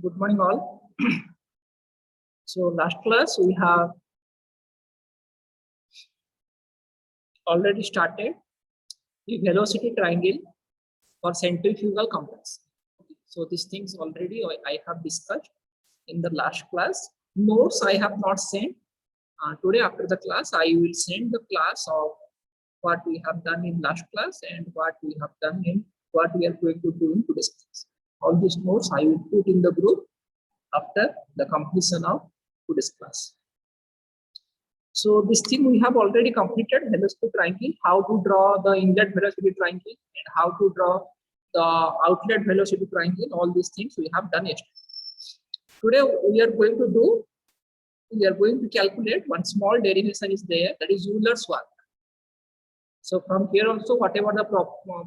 Good morning, all. So, last class we have already started the velocity triangle for centrifugal compressor. So, these things already I have discussed in the last class. Notes I have not sent. Today, after the class, I will send the class of what we have done in last class and what we have done in what we are going to do in today's class. All these notes I will put in the group after the completion of today's class. So this thing we have already completed, velocity triangle, how to draw the inlet velocity triangle and how to draw the outlet velocity triangle. All these things we have done yesterday. Today we are going to calculate one small derivation is there, that is Euler's work. So from here also, whatever the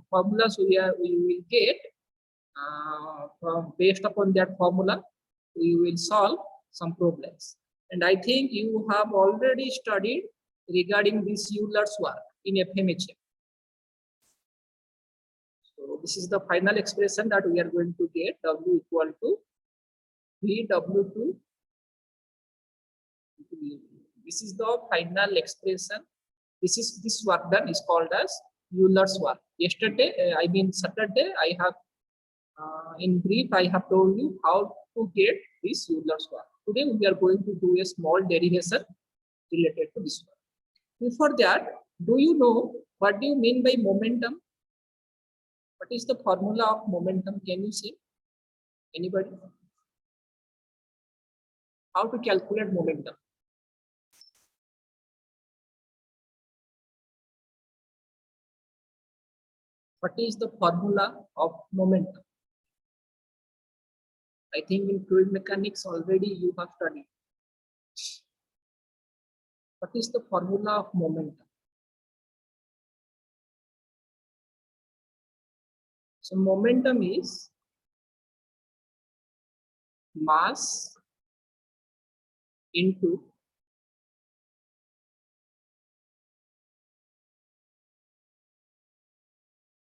formulas we will get, from based upon that formula, we will solve some problems. And I think you have already studied regarding this Euler's work in FMHM. So this is the final expression that we are going to get, W equal to VW2. This is the final expression. This work done is called as Euler's work. Yesterday, I mean Saturday, I have in brief I have told you how to get this Euler's work. Today we are going to do a small derivation related to this work. Before that, do you know what do you mean by momentum? What is the formula of momentum? Can you see? Anybody? How to calculate momentum? What is the formula of momentum? I think in fluid mechanics already you have studied. What is the formula of momentum? So momentum is mass into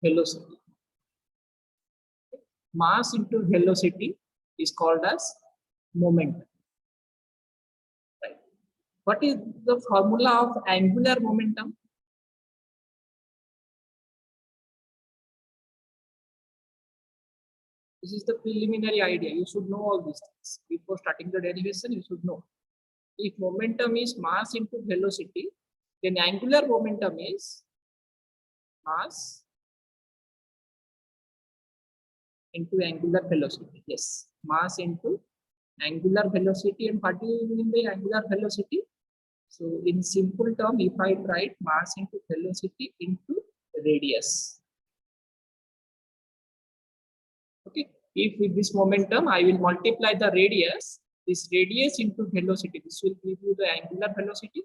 velocity. Mass into velocity is called as momentum. Right. What is the formula of angular momentum? This is the preliminary idea. You should know all these things. Before starting the derivation, you should know. If momentum is mass into velocity, then angular momentum is mass into angular velocity. Yes, mass into angular velocity. And what do you mean by angular velocity? So in simple term, if I write mass into velocity into radius. Okay, if with this momentum I will multiply the radius, this radius into velocity, this will give you the angular velocity.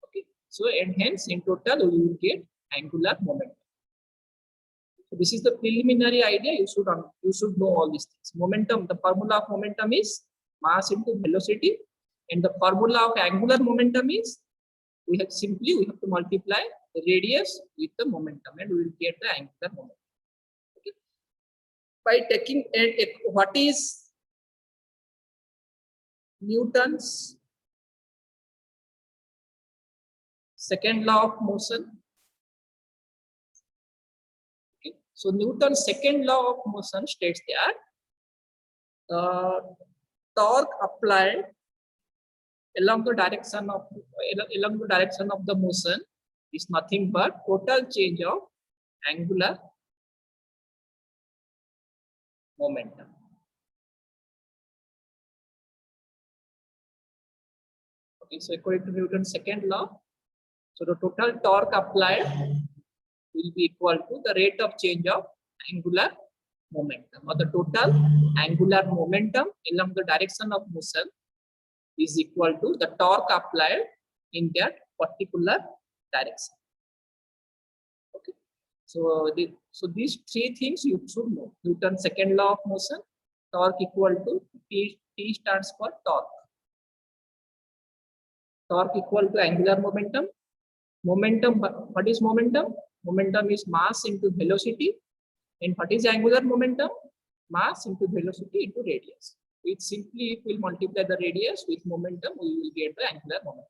Okay, so and hence in total we will get angular momentum. So this is the preliminary idea. You should know all these things. Momentum, the formula of momentum is mass into velocity, and the formula of angular momentum is we have to multiply the radius with the momentum, and we will get the angular momentum. Okay. By taking what is Newton's second law of motion? So Newton's second law of motion states that the torque applied along the direction of the motion is nothing but total change of angular momentum. Okay, so according to Newton's second law, so the total torque applied will be equal to the rate of change of angular momentum, or the total angular momentum along the direction of motion is equal to the torque applied in that particular direction. Okay, so these three things you should know. Newton's second law of motion, torque equal to T stands for torque. Torque equal to angular momentum. Momentum, what is momentum? Momentum is mass into velocity. And what is angular momentum? Mass into velocity into radius. It simply will multiply the radius with momentum, we will get the angular momentum.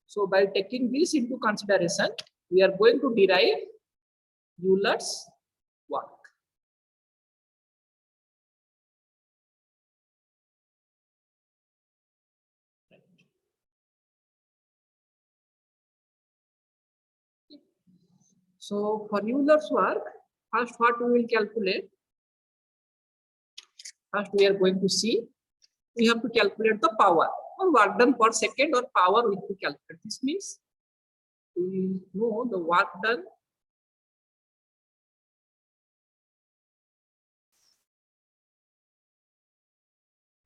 So by taking this into consideration, we are going to derive Euler's work. So for Euler's work, first what we will calculate, first we are going to see, we have to calculate the power or work done per second or power we have to calculate. This means we know the work done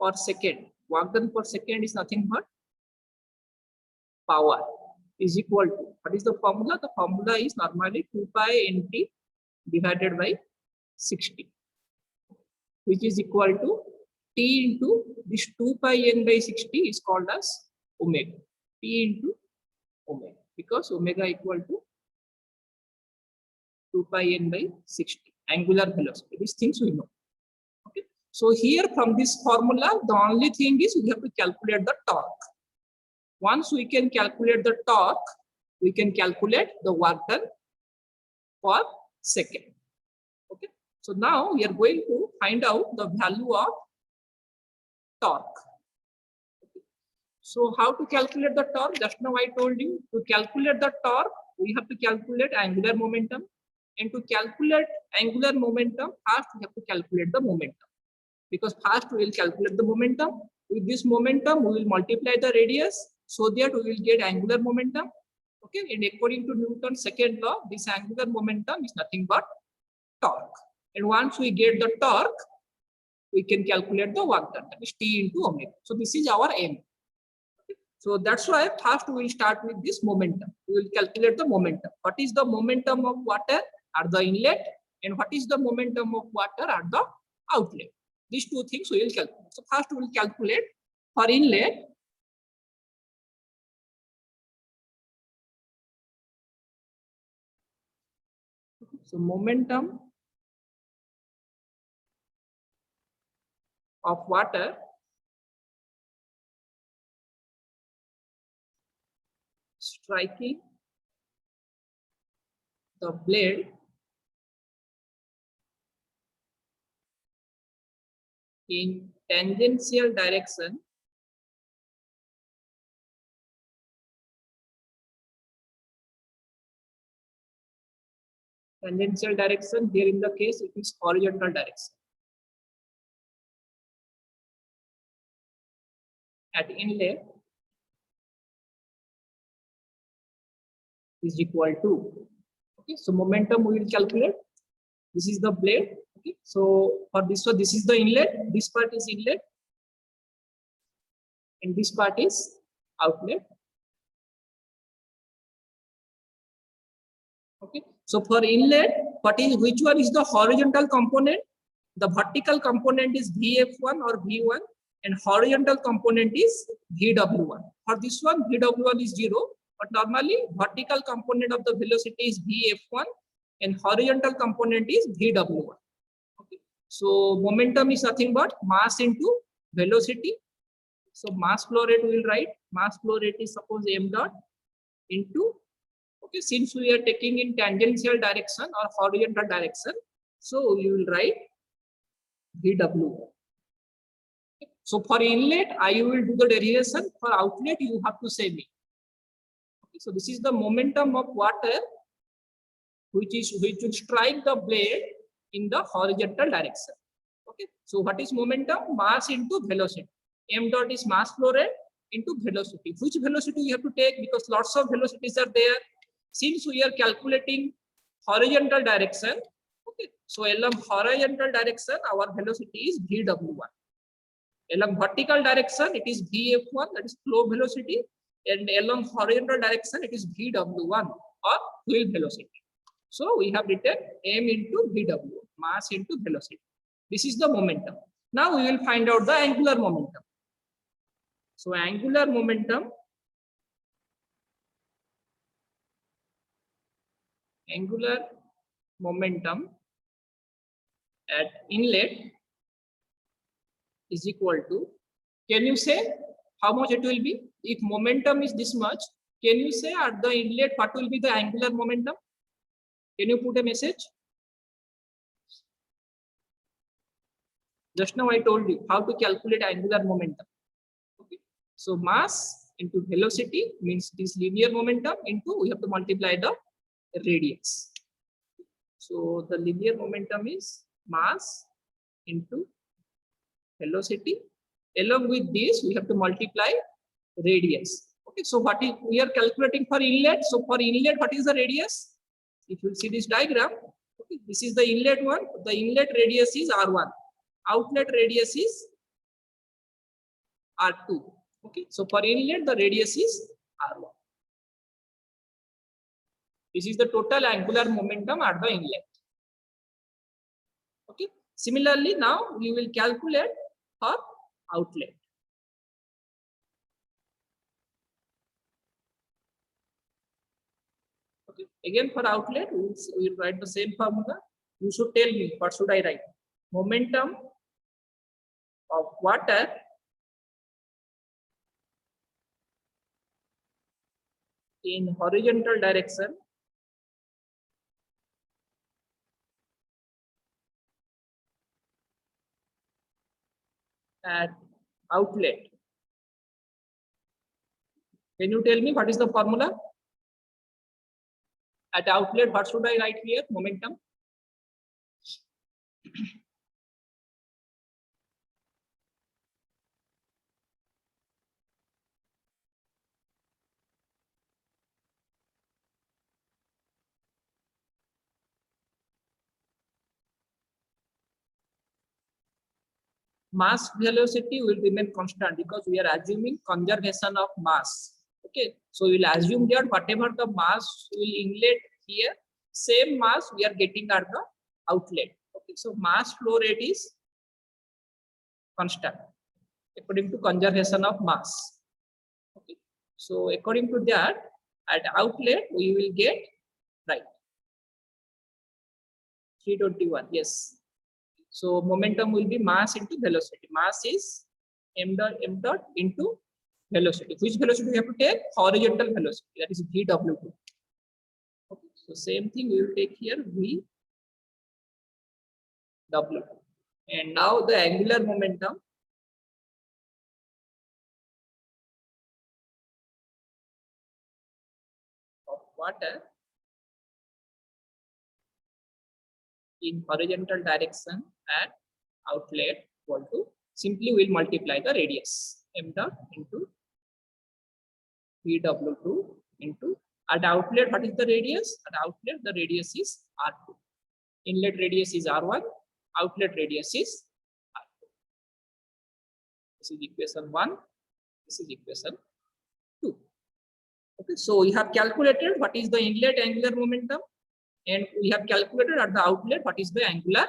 per second. Work done per second is nothing but power is equal to, what is the formula? The formula is normally 2 pi nt divided by 60, which is equal to T into this 2 pi n by 60 is called as omega. T into omega, because omega equal to 2 pi n by 60, angular velocity. These things we know. Okay. So here from this formula, the only thing is we have to calculate the torque. Once we can calculate the torque, we can calculate the work done per second. Okay. So now we are going to find out the value of torque. Okay. So how to calculate the torque? Just now I told you, to calculate the torque, we have to calculate angular momentum. And to calculate angular momentum, first we have to calculate the momentum. Because first we will calculate the momentum. With this momentum, we will multiply the radius, so that we will get angular momentum. Okay, and according to Newton's second law, this angular momentum is nothing but torque. And once we get the torque, we can calculate the work done, that is T into omega. So this is our aim. Okay. So that's why first we will start with this momentum. We will calculate the momentum. What is the momentum of water at the inlet, and what is the momentum of water at the outlet? These two things we will calculate. So first we will calculate for inlet. So momentum of water striking the blade in tangential direction here in the case it is horizontal direction. At inlet is equal to, okay, so momentum we will calculate. This is the blade. Okay, so for this one, this is the inlet, this part is inlet, and this part is outlet. Okay, so for inlet, which one is the horizontal component? The vertical component is VF1 or V1, and horizontal component is VW1. For this one, VW1 is 0, but normally vertical component of the velocity is VF1 and horizontal component is VW1. Okay, so momentum is nothing but mass into velocity. So mass flow rate we will write. Mass flow rate is suppose m dot into, okay, since we are taking in tangential direction or horizontal direction, so you will write VW. So for inlet, I will do the derivation. For outlet, you have to say me. Okay, so this is the momentum of water, which will strike the blade in the horizontal direction. Okay, so what is momentum? Mass into velocity. M dot is mass flow rate into velocity. Which velocity you have to take, because lots of velocities are there. Since we are calculating horizontal direction, okay, so along horizontal direction, our velocity is VW1. Along vertical direction, it is VF1, that is flow velocity, and along horizontal direction, it is VW1 or wheel velocity. So we have written m into VW, mass into velocity. This is the momentum. Now we will find out the angular momentum. So angular momentum at inlet is equal to Can you say how much it will be? If momentum is this much, can you say at the inlet what will be the angular momentum? Can you put a message? Just now I told you how to calculate angular momentum. Okay. So mass into velocity means this linear momentum into, we have to multiply the radius. So the linear momentum is mass into velocity. Along with this, we have to multiply radius. Okay, so what is we are calculating for inlet? So for inlet, what is the radius? If you see this diagram, okay, this is the inlet one. The inlet radius is R1. Outlet radius is R2. Okay, so for inlet, the radius is R1. This is the total angular momentum at the inlet. Okay. Similarly, now we will calculate for outlet. Okay. Again, for outlet, we will write the same formula. You should tell me what should I write. Momentum of water in horizontal direction at outlet. Can you tell me what is the formula? At outlet, what should I write here? Momentum. Mass velocity will remain constant because we are assuming conservation of mass. Okay, so we'll assume that whatever the mass will inlet here, same mass we are getting at the outlet. Okay, so mass flow rate is constant according to conservation of mass. Okay, so according to that, at outlet we will get right 321. Yes. So momentum will be mass into velocity. Mass is m dot into velocity. Which velocity we have to take? Horizontal velocity. That is VW2. Okay. So same thing we will take here VW2. And now the angular momentum of water in horizontal direction at outlet equal to, simply we'll multiply the radius m dot into VW2 into, at outlet what is the radius? At outlet the radius is R2. Inlet radius is R1, outlet radius is R2. This is equation 1, this is equation 2. Okay, so we have calculated what is the inlet angular momentum, and we have calculated at the outlet what is the angular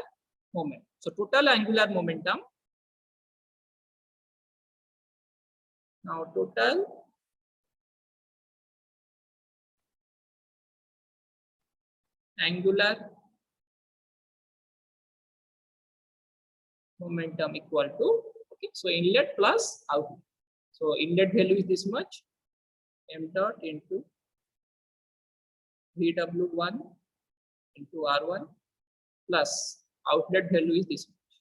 moment. So total angular momentum, now total angular momentum equal to, okay, so inlet plus outlet. So inlet value is this much, m dot into VW1 into R1 plus outlet value is this much,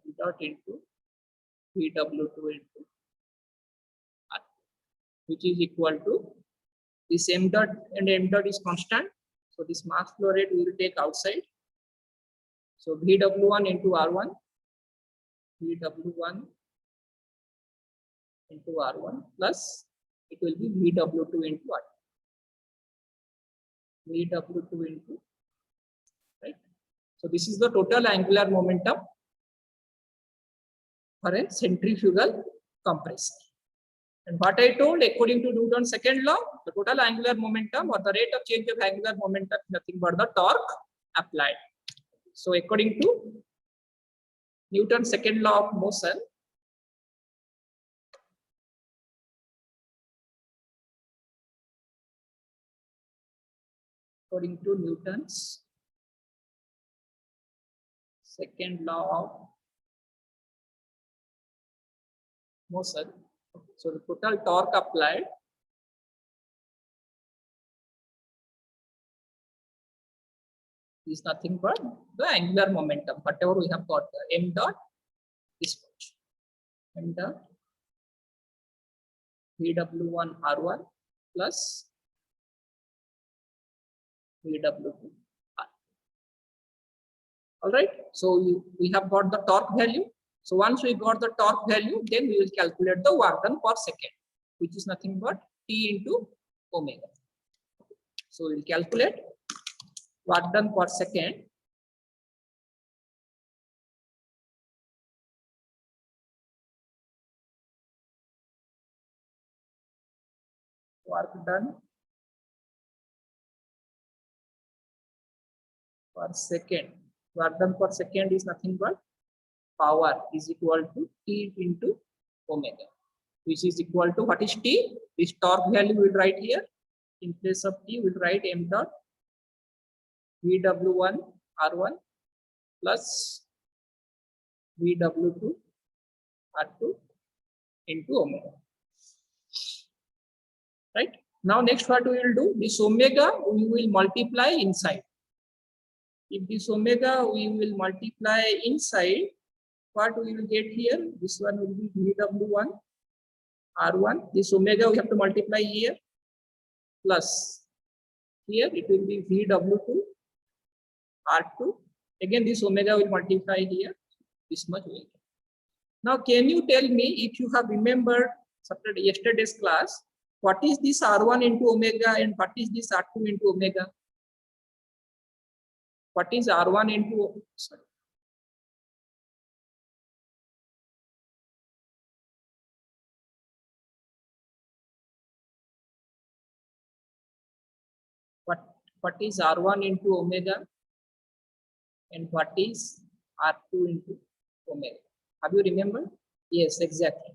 m dot into VW2 into R, which is equal to this m dot, and m dot is constant. So this mass flow rate we will take outside. So VW1 into R1, VW1 into R1 plus it will be VW2 into R2. VW2 into, right? So this is the total angular momentum for a centrifugal compressor. And what I told, according to Newton's second law, the total angular momentum or the rate of change of angular momentum is nothing but the torque applied. So according to Newton's second law of motion, according to Newton's second law of motion. So the total torque applied is nothing but the angular momentum, whatever we have got there, m dot this much, m dot Vw1 R1 plus Vw2 R. All right. So we have got the torque value. So once we got the torque value, then we will calculate the work done per second, which is nothing but T into omega. So we will calculate work done per second. Work done per second. Work done per second is nothing but power is equal to T into omega, which is equal to, what is T? This torque value we will write here. In place of T, we will write m dot Vw1 R1 plus Vw2 R2 into omega. Right? Now next what we will do, this omega we will multiply inside. If this omega we will multiply inside, what we will get here? This one will be Vw1 R1. This omega we have to multiply here, plus here it will be Vw2 R2. Again this omega will multiply here, this much will. Now can you tell me, if you have remembered yesterday's class, what is this R1 into omega and what is this R2 into omega? What is R1 into, sorry. What is R1 into omega and what is R2 into omega? Have you remembered? Yes, exactly.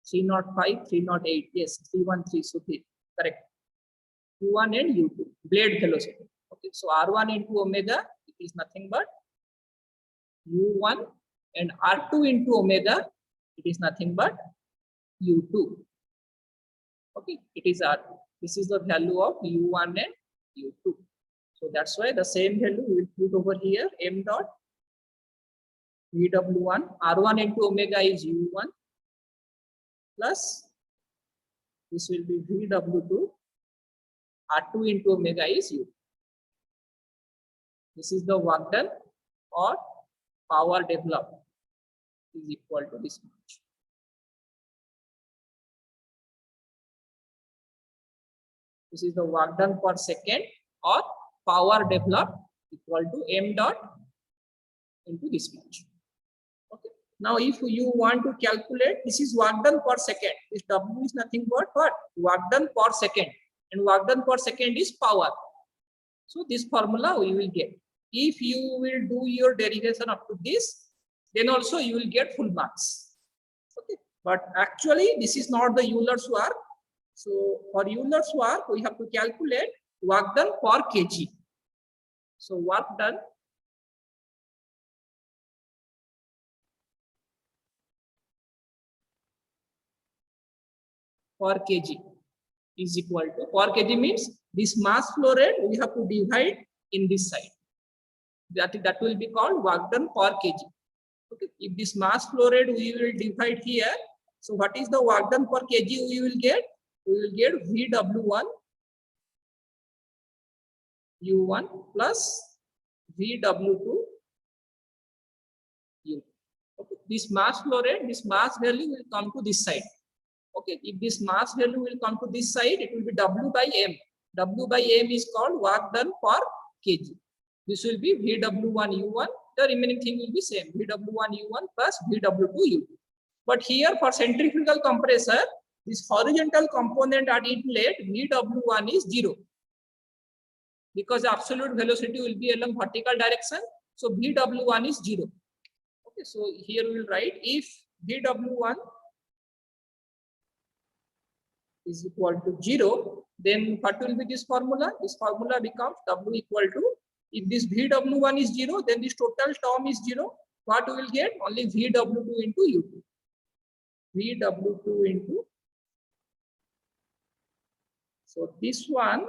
305, 308. Yes, 313. So correct. U1 and U2, blade velocity. Okay, so R1 into omega, it is nothing but U1, and R2 into omega, it is nothing but U2. Okay, it is R2. This is the value of U1 and U2. So that's why the same value we will put over here, m dot Vw1, R1 into omega is U1 plus this will be Vw2, R2 into omega is U. This is the work done or power developed is equal to this much. This is the work done per second or power developed equal to m dot into this much. Okay. Now if you want to calculate, this is work done per second. This W is nothing but what? Work done per second, and work done per second is power. So this formula we will get. If you will do your derivation up to this, then also you will get full marks. Okay. But actually this is not the Euler's work. So for Euler's work, we have to calculate work done per kg. So work done per kg is equal to, per kg means this mass flow rate we have to divide in this side. That will be called work done per kg. Okay. If this mass flow rate we will divide here, so what is the work done per kg we will get? We will get Vw1 U1 plus Vw2 U. Okay. This mass flow rate, this mass value will come to this side. Okay. If this mass value will come to this side, it will be W by M. W by M is called work done per kg. This will be Vw1 U1. The remaining thing will be same, Vw1 U1 plus Vw2 U2. But here for centrifugal compressor, this horizontal component at inlet Vw1 is 0, because the absolute velocity will be along vertical direction. So Vw1 is 0. Okay, so here we will write, if Vw1 is equal to 0, then what will be this formula? This formula becomes W equal to, if this Vw1 is 0, then this total term is 0. What we will get? Only Vw2 into U2. VW2 into, so this one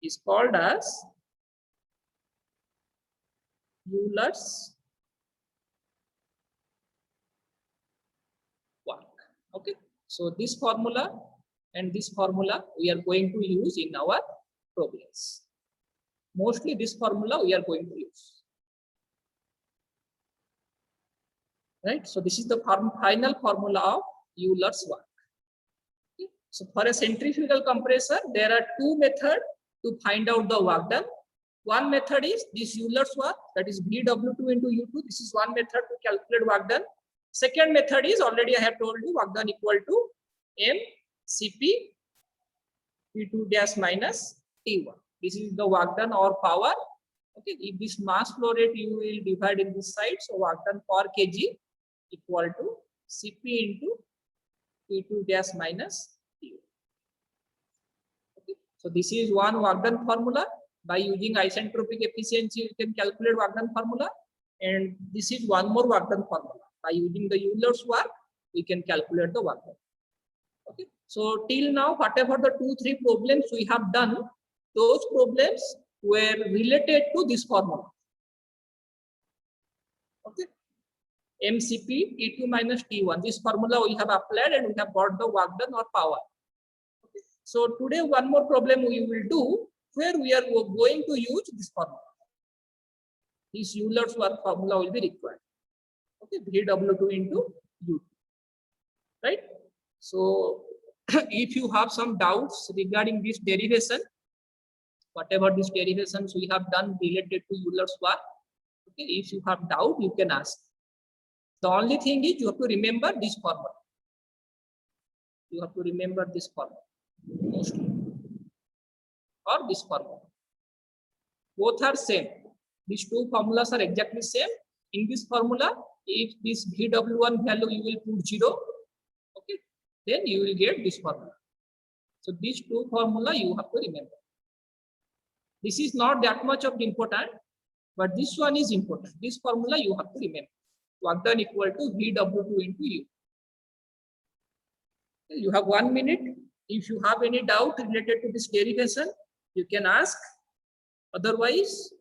is called as Euler's work. Okay, so this formula and this formula we are going to use in our problems. Mostly this formula we are going to use. Right, so this is the final formula of Euler's work. Okay. So for a centrifugal compressor, there are two methods to find out the work done. One method is this Euler's work, that is VW2 into U2. This is one method to calculate work done. Second method is, already I have told you, work done equal to mCp T2 dash minus T1. This is the work done or power. Okay, if this mass flow rate you will divide in this side, so work done per kg equal to Cp into T2 dash minus T1. Okay, so this is one work done formula. By using isentropic efficiency, you can calculate work done formula. And this is one more work done formula. By using the Euler's work, we can calculate the work done. Okay, so till now, whatever the 2-3 problems we have done, those problems were related to this formula. Okay, mCp T2 minus T1. This formula we have applied and we have got the work done or power. Okay. So today one more problem we will do where we are going to use this formula. This Euler's work formula will be required. Okay, VW2 into U2. Right? So if you have some doubts regarding this derivation, whatever these derivations we have done related to Euler's work, okay, if you have doubt, you can ask. The only thing is you have to remember this formula. You have to remember this formula mostly, or this formula. Both are same. These two formulas are exactly same. In this formula, if this VW1 value you will put 0, okay, then you will get this formula. So these two formula you have to remember. This is not that much of important, but this one is important. This formula you have to remember. Work done equal to VW2 into U. You have 1 minute. If you have any doubt related to this derivation, you can ask. Otherwise,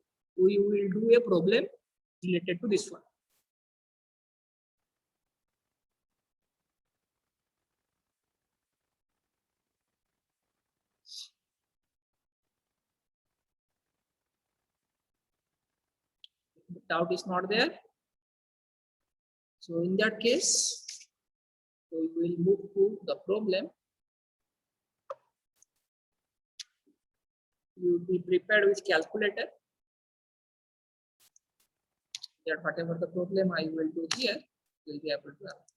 we will do a problem related to this one. The doubt is not there. So in that case, we will move to the problem. You will be prepared with calculator. That whatever the problem I will do here, you will be able to answer.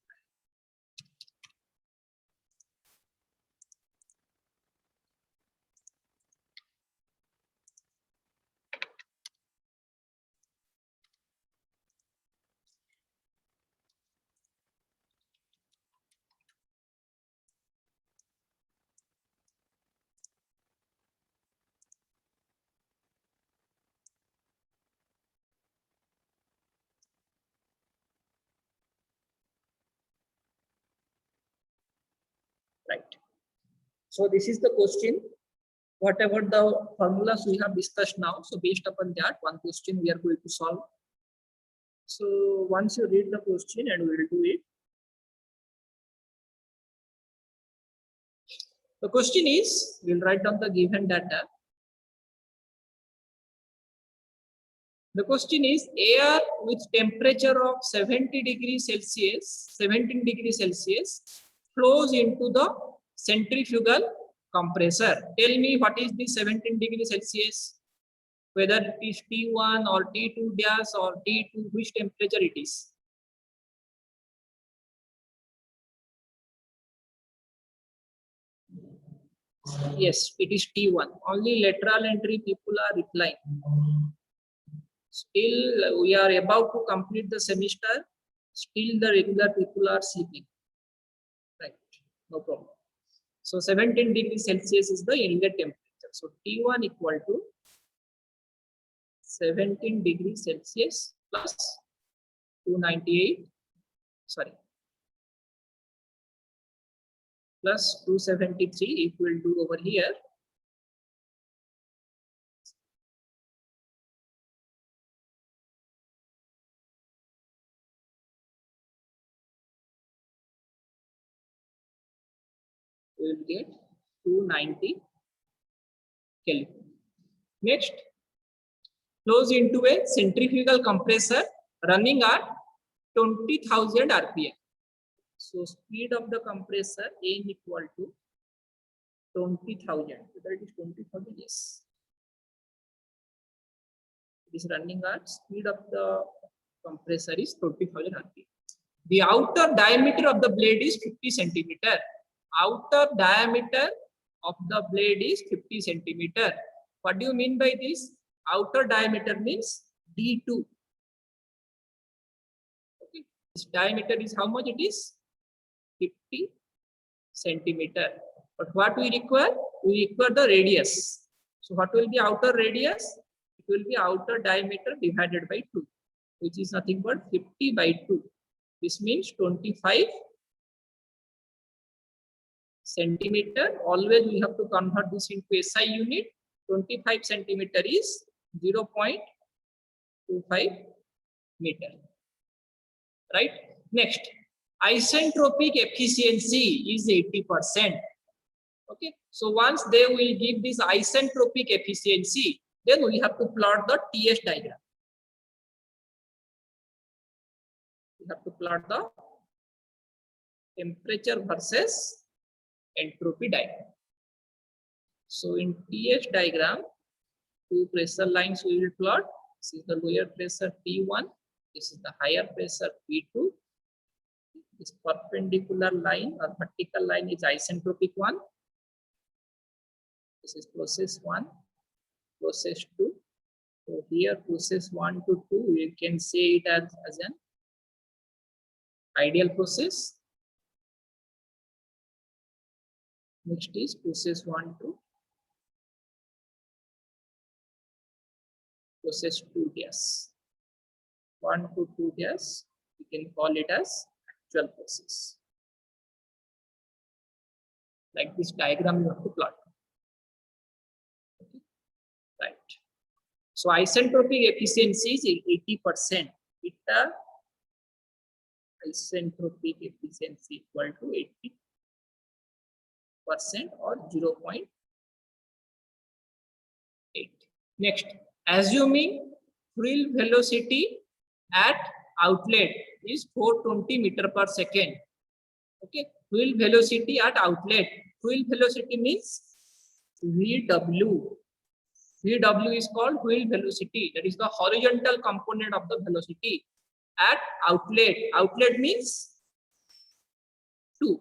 Right. So this is the question. Whatever the formulas we have discussed now, so based upon that, one question we are going to solve. So once you read the question and we will do it. The question is, we'll write down the given data. The question is, air with temperature of 70 degrees Celsius, 17 degrees Celsius flows into the centrifugal compressor. Tell me what is the 17 degrees Celsius, whether it is T1 or T2 gas or T2, which temperature it is. Yes, it is T1. Only lateral entry people are replying. Still, we are about to complete the semester. Still, the regular people are sleeping. Right, no problem. So 17 degrees Celsius is the inlet temperature. So T1 equal to 17 degrees Celsius plus 298. Sorry. plus 273, if we'll do over here, we will get 290 Kelvin. Next, flows into a centrifugal compressor running at 20,000 RPM. So speed of the compressor N equal to 20,000. Whether it is 20,000, yes. It is running at speed of the compressor is 20,000 RPM. The outer diameter of the blade is 50 centimeter. Outer diameter of the blade is 50 centimeter. What do you mean by this? Outer diameter means D2. Okay. This diameter is how much it is? 50 centimeter. But what we require? We require the radius. So what will be outer radius? It will be outer diameter divided by 2, which is nothing but 50 by 2. This means 25 centimeter. Always we have to convert this into SI unit. 25 centimeter is 0.25 meter. Right? Next, isentropic efficiency is 80%. Okay. So once they will give this isentropic efficiency, then we have to plot the TS diagram. We have to plot the temperature versus entropy diagram. So in TS diagram, two pressure lines we will plot. This is the lower pressure P1. This is the higher pressure P2. This perpendicular line or vertical line is isentropic one. This is process 1, process 2. So here process 1 to 2, you can say it as an ideal process. Next is process 1 to process 2 gas. 1 to 2 gas, we can call it as actual process. Like this diagram you have to plot. Okay. Right. So isentropic efficiency is 80%. Eta isentropic efficiency equal to 80% or 0.8. Next, assuming frill velocity at outlet is 420 meter per second. Okay, frill velocity at outlet. Frill velocity means VW. VW is called frill velocity. That is the horizontal component of the velocity at outlet. Outlet means 2.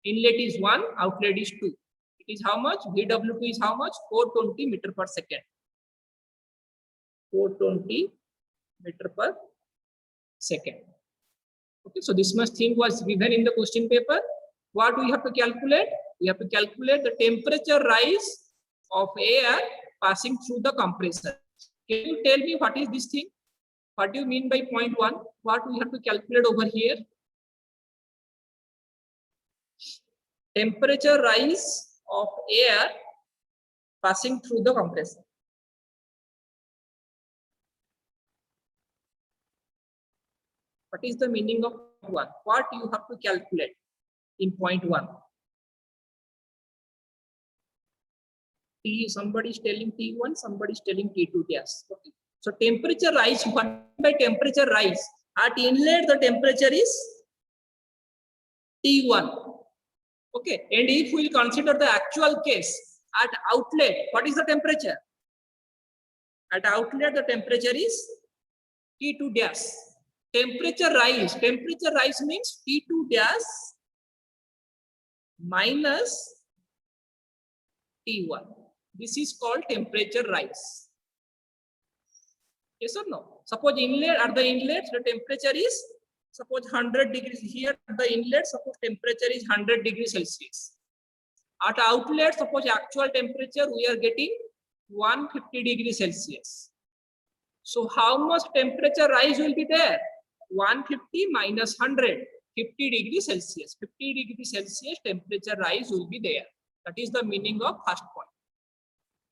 Inlet is 1, outlet is 2. It is how much? VW2 is how much? 420 meter per second. 420 meter per second. Okay, so this much thing was given in the question paper. What we have to calculate? We have to calculate the temperature rise of air passing through the compressor. Can you tell me what is this thing? What do you mean by point 1? What we have to calculate over here? Temperature rise of air passing through the compressor. What is the meaning of 1? What you have to calculate in point 1? T, somebody is telling T1, somebody is telling T2 gas. Okay. So temperature rise, what by temperature rise? At inlet the temperature is T1. Okay, and if we will consider the actual case at outlet, what is the temperature? At outlet the temperature is T2 gas. Temperature rise means T2 gas minus T1. This is called temperature rise. Yes or no? Suppose inlet, at the inlet the temperature is suppose 100 degrees. Here at the inlet suppose temperature is 100 degrees Celsius. At outlet suppose actual temperature we are getting 150 degrees Celsius. So how much temperature rise will be there? 150 minus 100. 50 degrees Celsius. 50 degrees Celsius temperature rise will be there. That is the meaning of first point.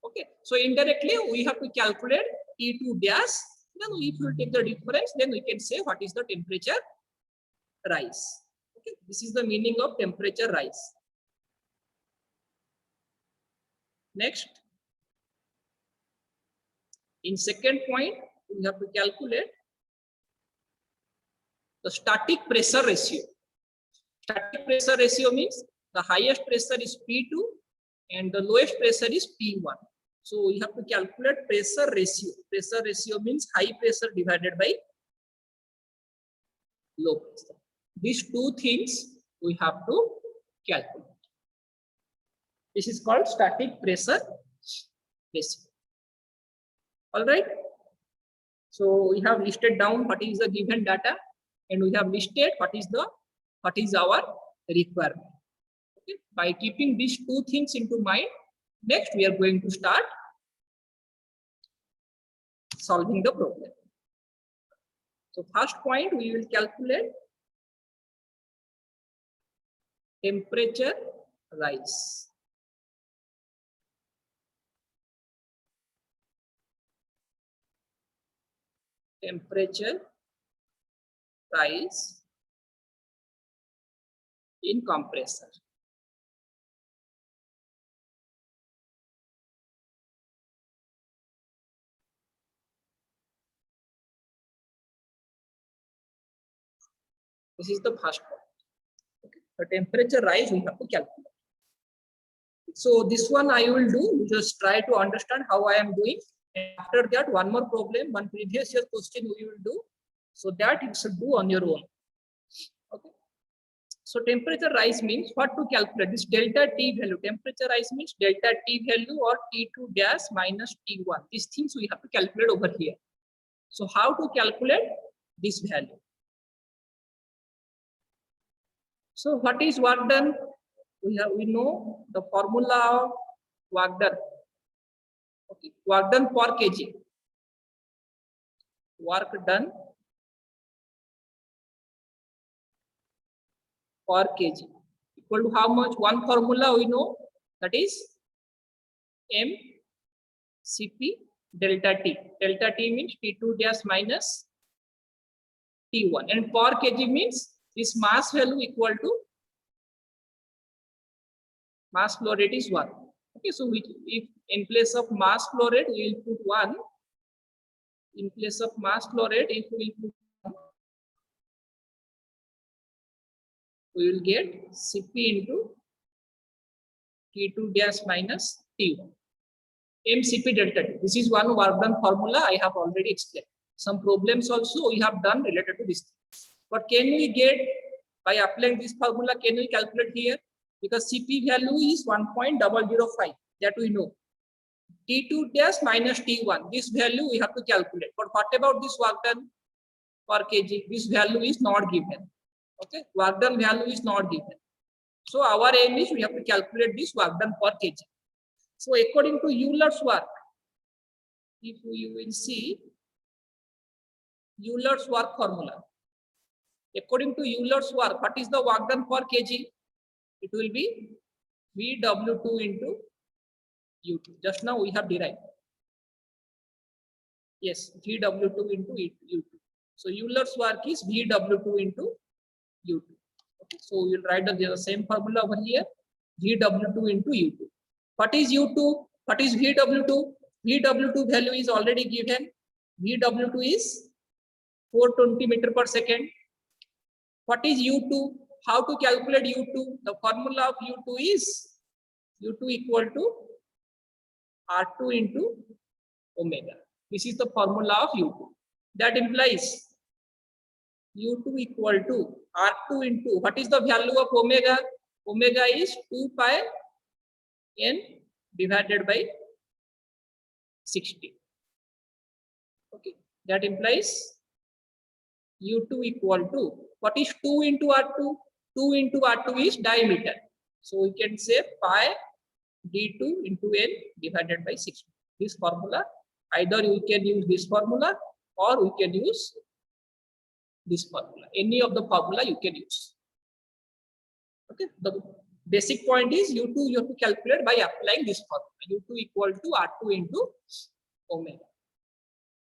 Okay, so indirectly we have to calculate T2 dash. Then if you take the difference, then we can say what is the temperature rise. Okay, this is the meaning of temperature rise. Next, in second point, we have to calculate the static pressure ratio. Static pressure ratio means the highest pressure is P2 and the lowest pressure is P1. So we have to calculate pressure ratio. Pressure ratio means high pressure divided by low pressure. These two things we have to calculate. This is called static pressure ratio. All right. So we have listed down what is the given data, and we have listed what is our requirement. Okay. By keeping these two things into mind, next we are going to start solving the problem. So first point, we will calculate temperature rise. Temperature rise in compressor. This is the first point. Okay. The temperature rise we have to calculate. So this one I will do. Just try to understand how I am doing. And after that, one more problem, one previous year question we will do. So that you should do on your own. Okay. So temperature rise means what to calculate this delta T value. Temperature rise means delta T value or T2 dash minus T1. These things we have to calculate over here. So how to calculate this value? So what is work done? We know the formula of work done. Okay, work done per kg. Work done per kg equal to how much? One formula we know, that is mCp delta T. Delta T means T2 dash minus T1, and per kg means this mass value equal to mass flow rate is 1. Okay, so if in place of mass flow rate we will put 1. In place of mass flow rate, if we will put 1, we will get Cp into T2 dash minus T1. mCp delta T. This is one work done formula I have already explained. Some problems also we have done related to this. But can we get, by applying this formula, can we calculate here? Because Cp value is 1.005, that we know. T2 dash minus T1, this value we have to calculate. But what about this work done per kg? This value is not given. Okay, work done value is not given. So our aim is we have to calculate this work done per kg. So according to Euler's work, if you will see Euler's work formula, according to Euler's work, what is the work done per kg? It will be VW2 into U2. Just now we have derived. Yes, VW2 into U2. So Euler's work is VW2 into U2. Okay, so we will write the same formula over here, VW2 into U2. What is U2? What is VW2? VW2 value is already given. VW2 is 420 meter per second. What is U2? How to calculate U2? The formula of U2 is U2 equal to R2 into omega. This is the formula of U2. That implies U2 equal to R2 into, what is the value of omega? Omega is 2 pi n divided by 60. Okay, that implies U2 equal to, what is 2 into R2? 2 into R2 is diameter. So we can say pi d2 into n divided by 60. This formula, either you can use this formula or we can use this formula. Any of the formula you can use. Okay, the basic point is U2 you have to calculate by applying this formula. U2 equal to R2 into omega.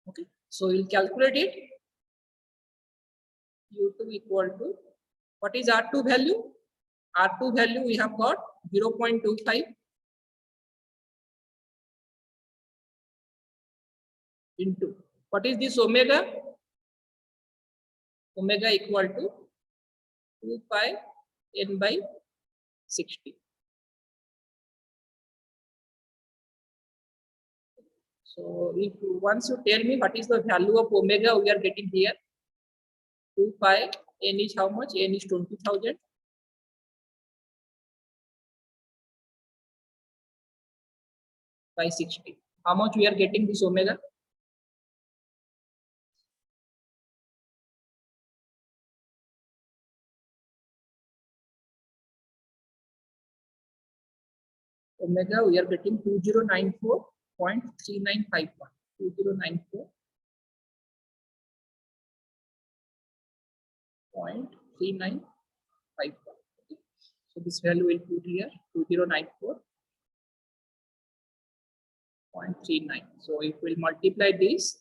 Okay, so we'll calculate it. U2 equal to, what is R2 value? R2 value we have got 0.25 into, what is this omega? Omega equal to 2 pi n by 60. So if once you tell me what is the value of omega we are getting here, 2 pi n is how much? N is 20,000 by 60. How much we are getting this omega? Omega we are getting 2094.3951. 2094.3951. Okay. So this value will put here 2094.39. So if we multiply this,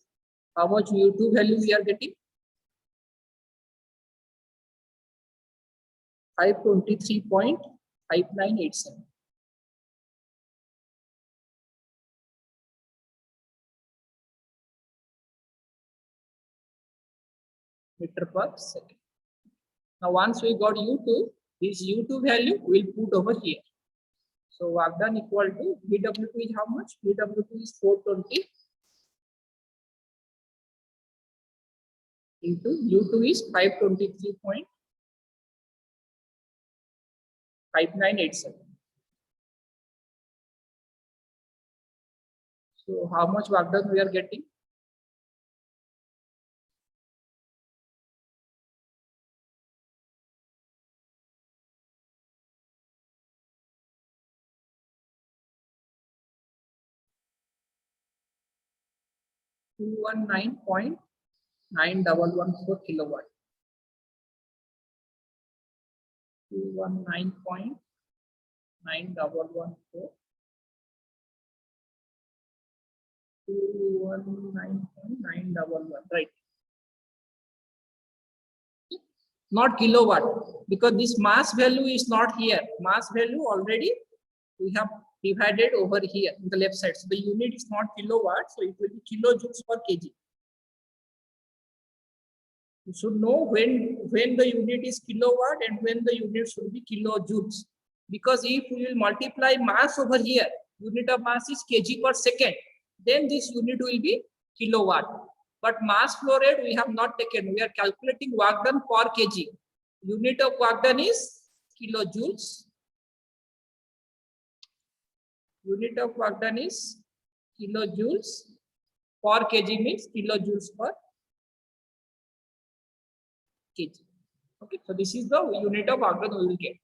how much U2 value we are getting? 523.5987. meter per second. Now once we got U2, this U2 value we'll put over here. So work done equal to VW2 is how much? VW2 is 420 into U2 is 523.5987. So how much work done we are getting? $219.9114 kilowatt. 219.9114. 219.911, right? Not kilowatt, because this mass value is not here. Mass value already we have divided over here in the left side. So the unit is not kilowatt, so it will be kilojoules per kg. You should know when the unit is kilowatt and when the unit should be kilojoules. Because if we will multiply mass over here, unit of mass is kg per second, then this unit will be kilowatt. But mass flow rate we have not taken. We are calculating work done per kg. Unit of work done is kilojoules. Unit of work done is kilojoules per kg, means kilojoules per kg. Okay, so this is the unit of work done we will get.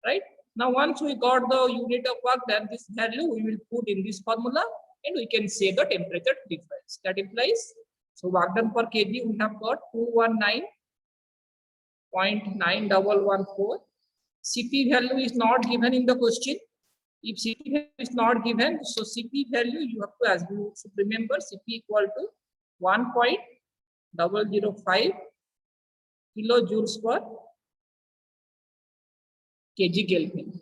Right? Now once we got the unit of work done, this value we will put in this formula and we can say the temperature difference. That implies, so work done per kg we have got 219.9114. Cp value is not given in the question. If Cp value is not given, so Cp value you have to, as you should remember, Cp equal to 1.005 kilojoules per kg Kelvin.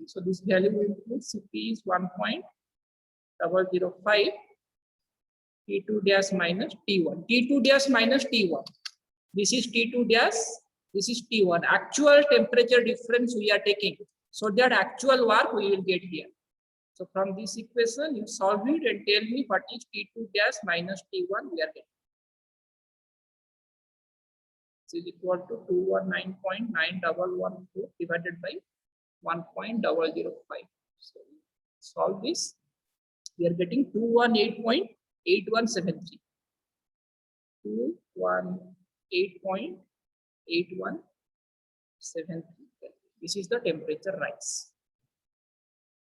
So this value will put Cp is 1.005 T2 dash minus T1. T2 dash minus T1. This is T2 dash, this is T1. Actual temperature difference we are taking. So that actual work we will get here. So from this equation, you solve it and tell me what is T2 dash minus T1 we are getting. This is equal to 219.9114 divided by 1.005. So solve this. We are getting 218.8173. 218.8173. This is the temperature rise.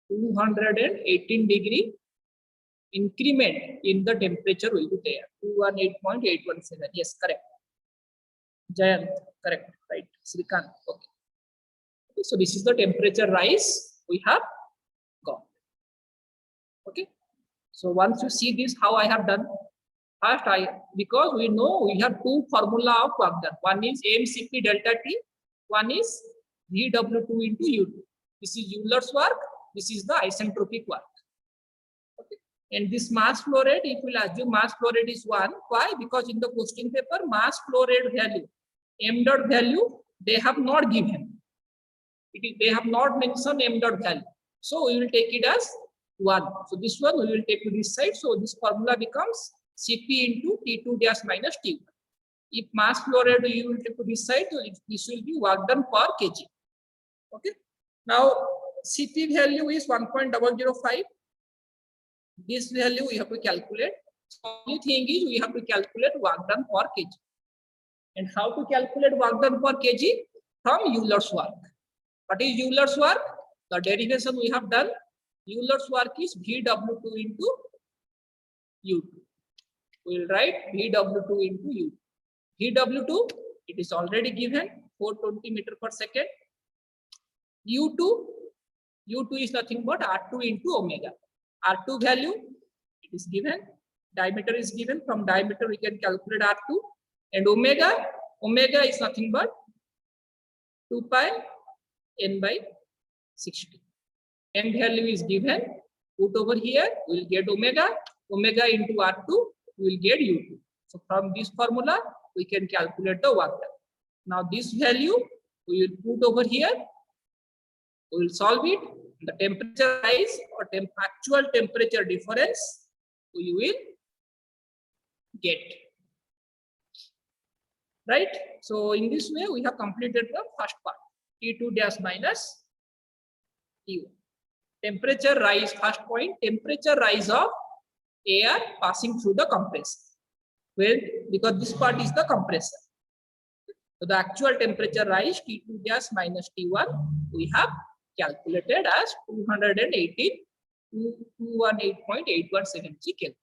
218 degree increment in the temperature will be there. 218.817. Yes, correct. Jayant, correct. Right. Srikant. Okay. So this is the temperature rise we have got. Okay. So once you see this, how I have done. First, because we know we have two formula of work done. One is mCp delta T, one is VW2 into U2. This is Euler's work. This is the isentropic work. Okay. And this mass flow rate, if we'll assume mass flow rate is 1. Why? Because in the question paper, mass flow rate value, m dot value, they have not given. They have not mentioned m dot value. So we will take it as 1. So this one we will take to this side. So this formula becomes Cp into T2 dash minus T1. If mass flow rate you will take to this side, so this will be work done per kg. Okay. Now Cp value is 1.005. This value we have to calculate. The only thing is we have to calculate work done per kg. And how to calculate work done per kg? From Euler's work. What is Euler's work? The derivation we have done. Euler's work is VW2 into U2. We will write VW2 into U2. VW2, it is already given 420 meter per second. U2 is nothing but R2 into omega. R2 value, it is given. Diameter is given. From diameter, we can calculate R2. And omega is nothing but 2 pi n by 60. N value is given. Put over here, we will get omega. Omega into R2, we will get U2. So from this formula, we can calculate the work done. Now this value, we will put over here. We will solve it. The temperature rise or actual temperature difference, we will get. Right? So in this way, we have completed the first part. T2 dash minus T1. Temperature rise, first point, temperature rise of air passing through the compressor. Well, because this part is the compressor. So the actual temperature rise, T2 dash minus T1, we have calculated as 218.817 Kelvin.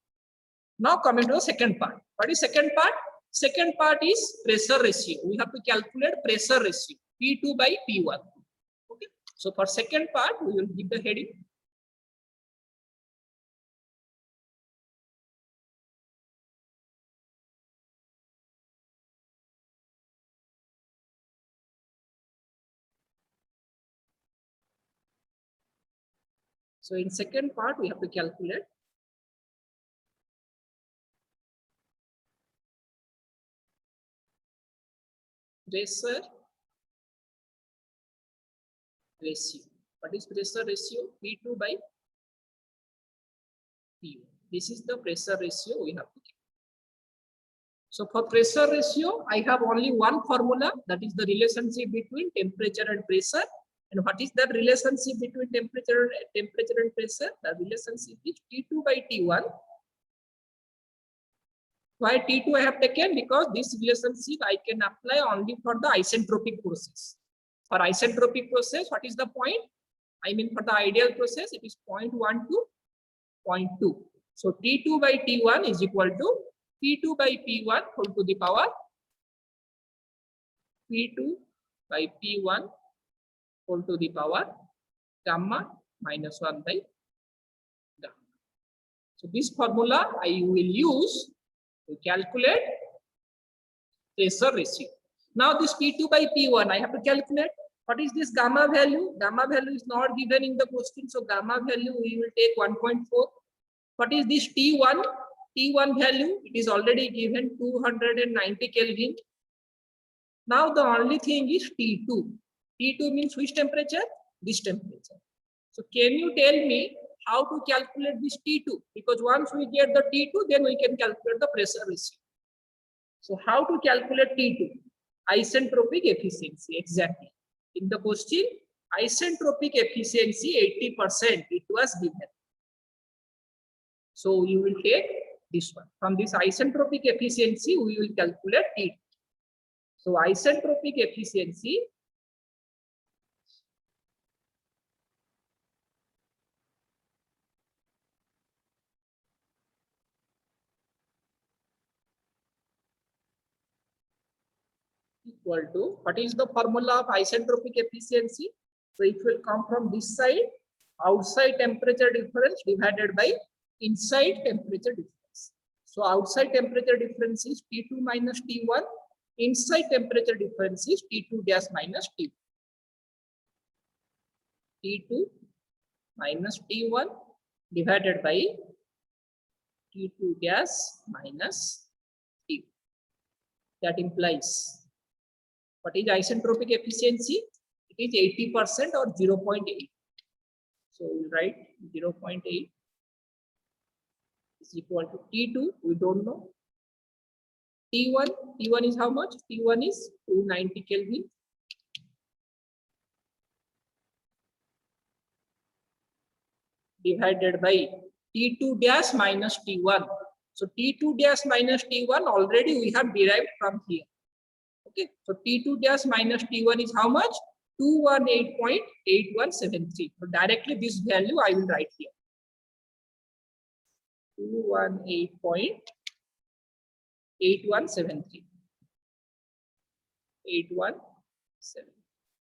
Now coming to the second part. What is second part? Second part is pressure ratio. We have to calculate pressure ratio, P2 by P1. Okay. So for second part, we will give the heading. So in second part, we have to calculate pressure ratio. What is pressure ratio? P2 by P1. This is the pressure ratio we have to get. So for pressure ratio, I have only one formula, that is the relationship between temperature and pressure. And what is that relationship between temperature and pressure? The relationship is T2 by T1. Why T2 I have taken? Because this relationship I can apply only for the isentropic process. For isentropic process, what is the point? I mean for the ideal process, it is 0.1 to 0.2. So T2 by T1 is equal to P2 by P1 whole to the power P2 by P1 whole to the power gamma minus 1 by gamma. So this formula I will use to calculate pressure ratio. Now this P2 by P1 I have to calculate. What is this gamma value? Gamma value is not given in the question. So gamma value we will take 1.4. What is this T1? T1 value, it is already given 290 Kelvin. Now the only thing is T2. T2 means which temperature? This temperature. So can you tell me how to calculate this T2? Because once we get the T2, then we can calculate the pressure ratio. So how to calculate T2? Isentropic efficiency, exactly. In the question, isentropic efficiency 80% it was given. So you will take this one. From this isentropic efficiency, we will calculate T2. So isentropic efficiency equal to, what is the formula of isentropic efficiency? So it will come from this side, outside temperature difference divided by inside temperature difference. So outside temperature difference is T2 minus T1. Inside temperature difference is T2 gas minus T1. T2 minus T1 divided by T2 gas minus T1. That implies what is isentropic efficiency? It is 80% or 0.8. So we write 0.8 is equal to T2. We don't know. T1 is how much? T1 is 290 Kelvin. Divided by T2 gas minus T1. So T2 gas minus T1 already we have derived from here. Okay, so T2 gas minus T1 is how much? 218.8173. So directly this value I will write here. 218.8173. 817.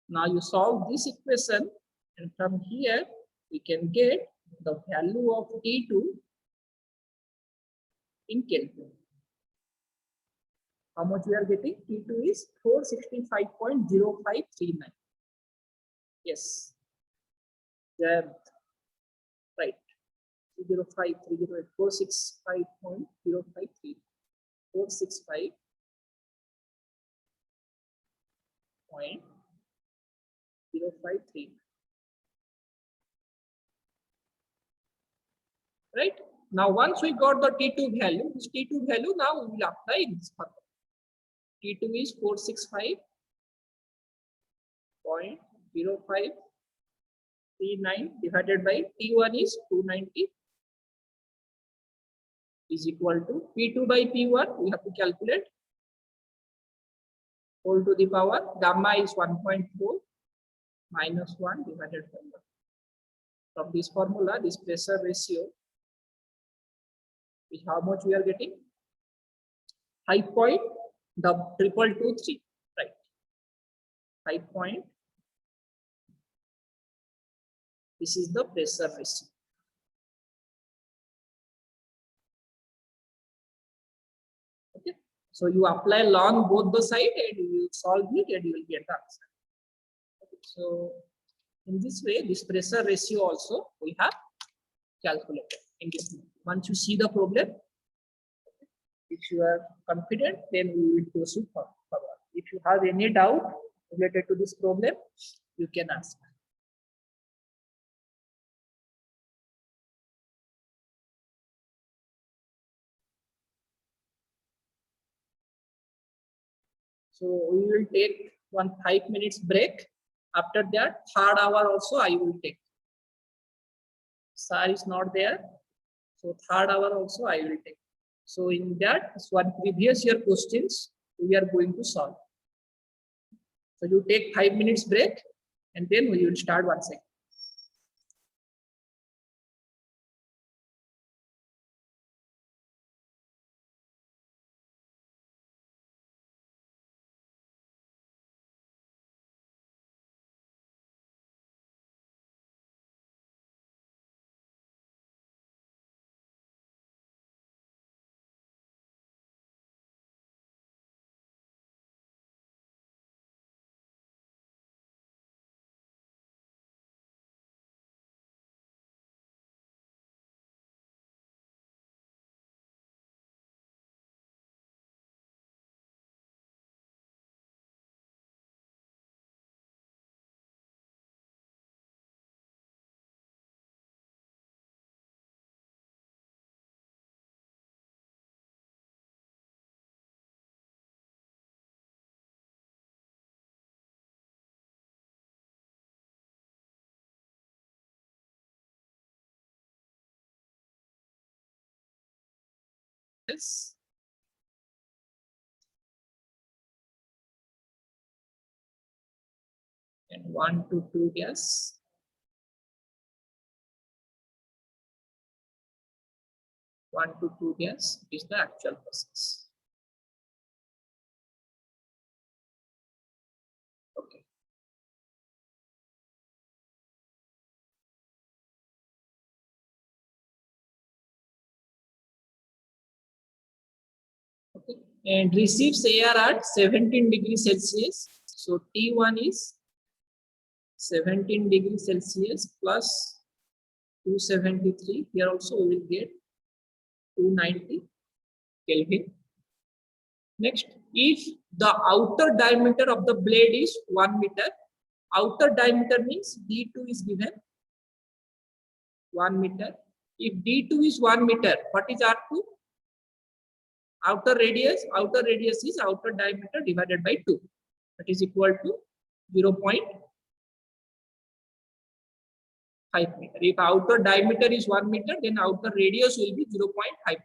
Now you solve this equation, and from here we can get the value of T2 in Kelvin. How much we are getting? T2 is 465.0539. Yes. Then, right. 305, 308, 465.053. 465.053. Right? Now, once we got the T2 value, this T2 value now we will apply in this formula. T2 is 465.0539 divided by T1 is 290 is equal to P2 by P1. We have to calculate whole to the power. Gamma is 1.4 minus 1 divided by 1. From this formula, this pressure ratio is how much we are getting? 5.2223, right? 5 point. This is the pressure ratio. Okay, so you apply along both the side and you solve it and you will get the answer. Okay. So in this way, this pressure ratio also we have calculated in this. Once you see the problem, if you are confident, then we will proceed forward. If you have any doubt related to this problem, you can ask. So we will take 5 minutes break. After that, third hour also I will take. Sir is not there, so third hour also I will take. So in that, one previous year questions we are going to solve. So you take 5 minutes break, and then we will start once again. Yes. And 1 to 2 gas. 1 to 2 gas is the actual process. Okay. Okay. And receives air at 17 degrees Celsius. So T1 is 17 degrees Celsius plus 273. Here also we will get 290 Kelvin. Next, if the outer diameter of the blade is 1 meter, outer diameter means D2 is given 1 meter. If D2 is 1 meter, what is R2? Outer radius is outer diameter divided by 2. That is equal to 0.5 meter. If outer diameter is 1 meter, then outer radius will be 0.5 meter.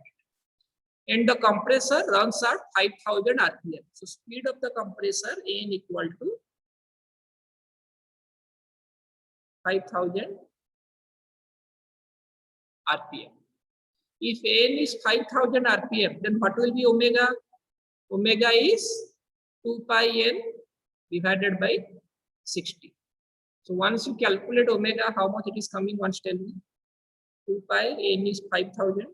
And the compressor runs at 5000 RPM. So speed of the compressor N equal to 5000 RPM. If N is 5000 RPM, then what will be omega? Omega is 2 pi N divided by 60. So once you calculate omega, how much it is coming, once tell me. 2 pi N is 5000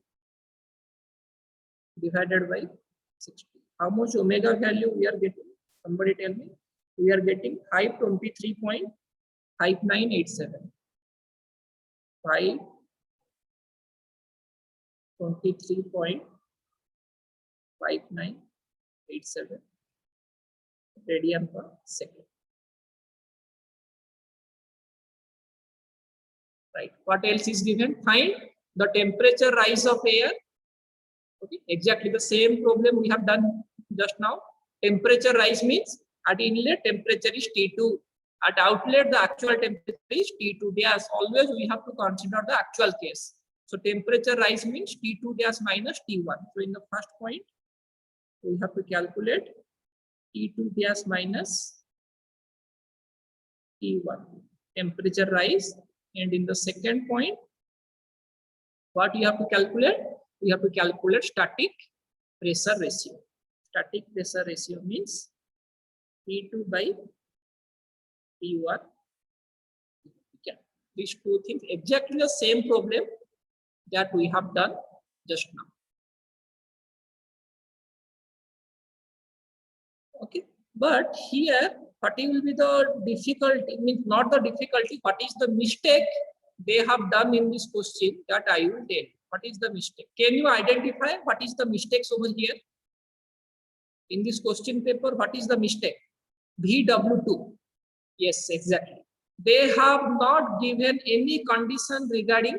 divided by 60. How much omega value we are getting? Somebody tell me. We are getting 523.5987. 523.5987 radian per second. Right. What else is given? Find the temperature rise of air. Okay. Exactly the same problem we have done just now. Temperature rise means at inlet temperature is T2. At outlet the actual temperature is T2 dash. Always we have to consider the actual case. So temperature rise means T2 dash minus T1. So in the first point, we have to calculate T2 dash minus T1. Temperature rise. And in the second point, what you have to calculate? You have to calculate static pressure ratio. Static pressure ratio means T2 by T1. Yeah. These two things, exactly the same problem that we have done just now. Okay, but here what will be the difficulty? Means not the difficulty. What is the mistake they have done in this question? That I will tell. What is the mistake? Can you identify what is the mistakes over here in this question paper? What is the mistake? VW2. Yes, exactly. They have not given any condition regarding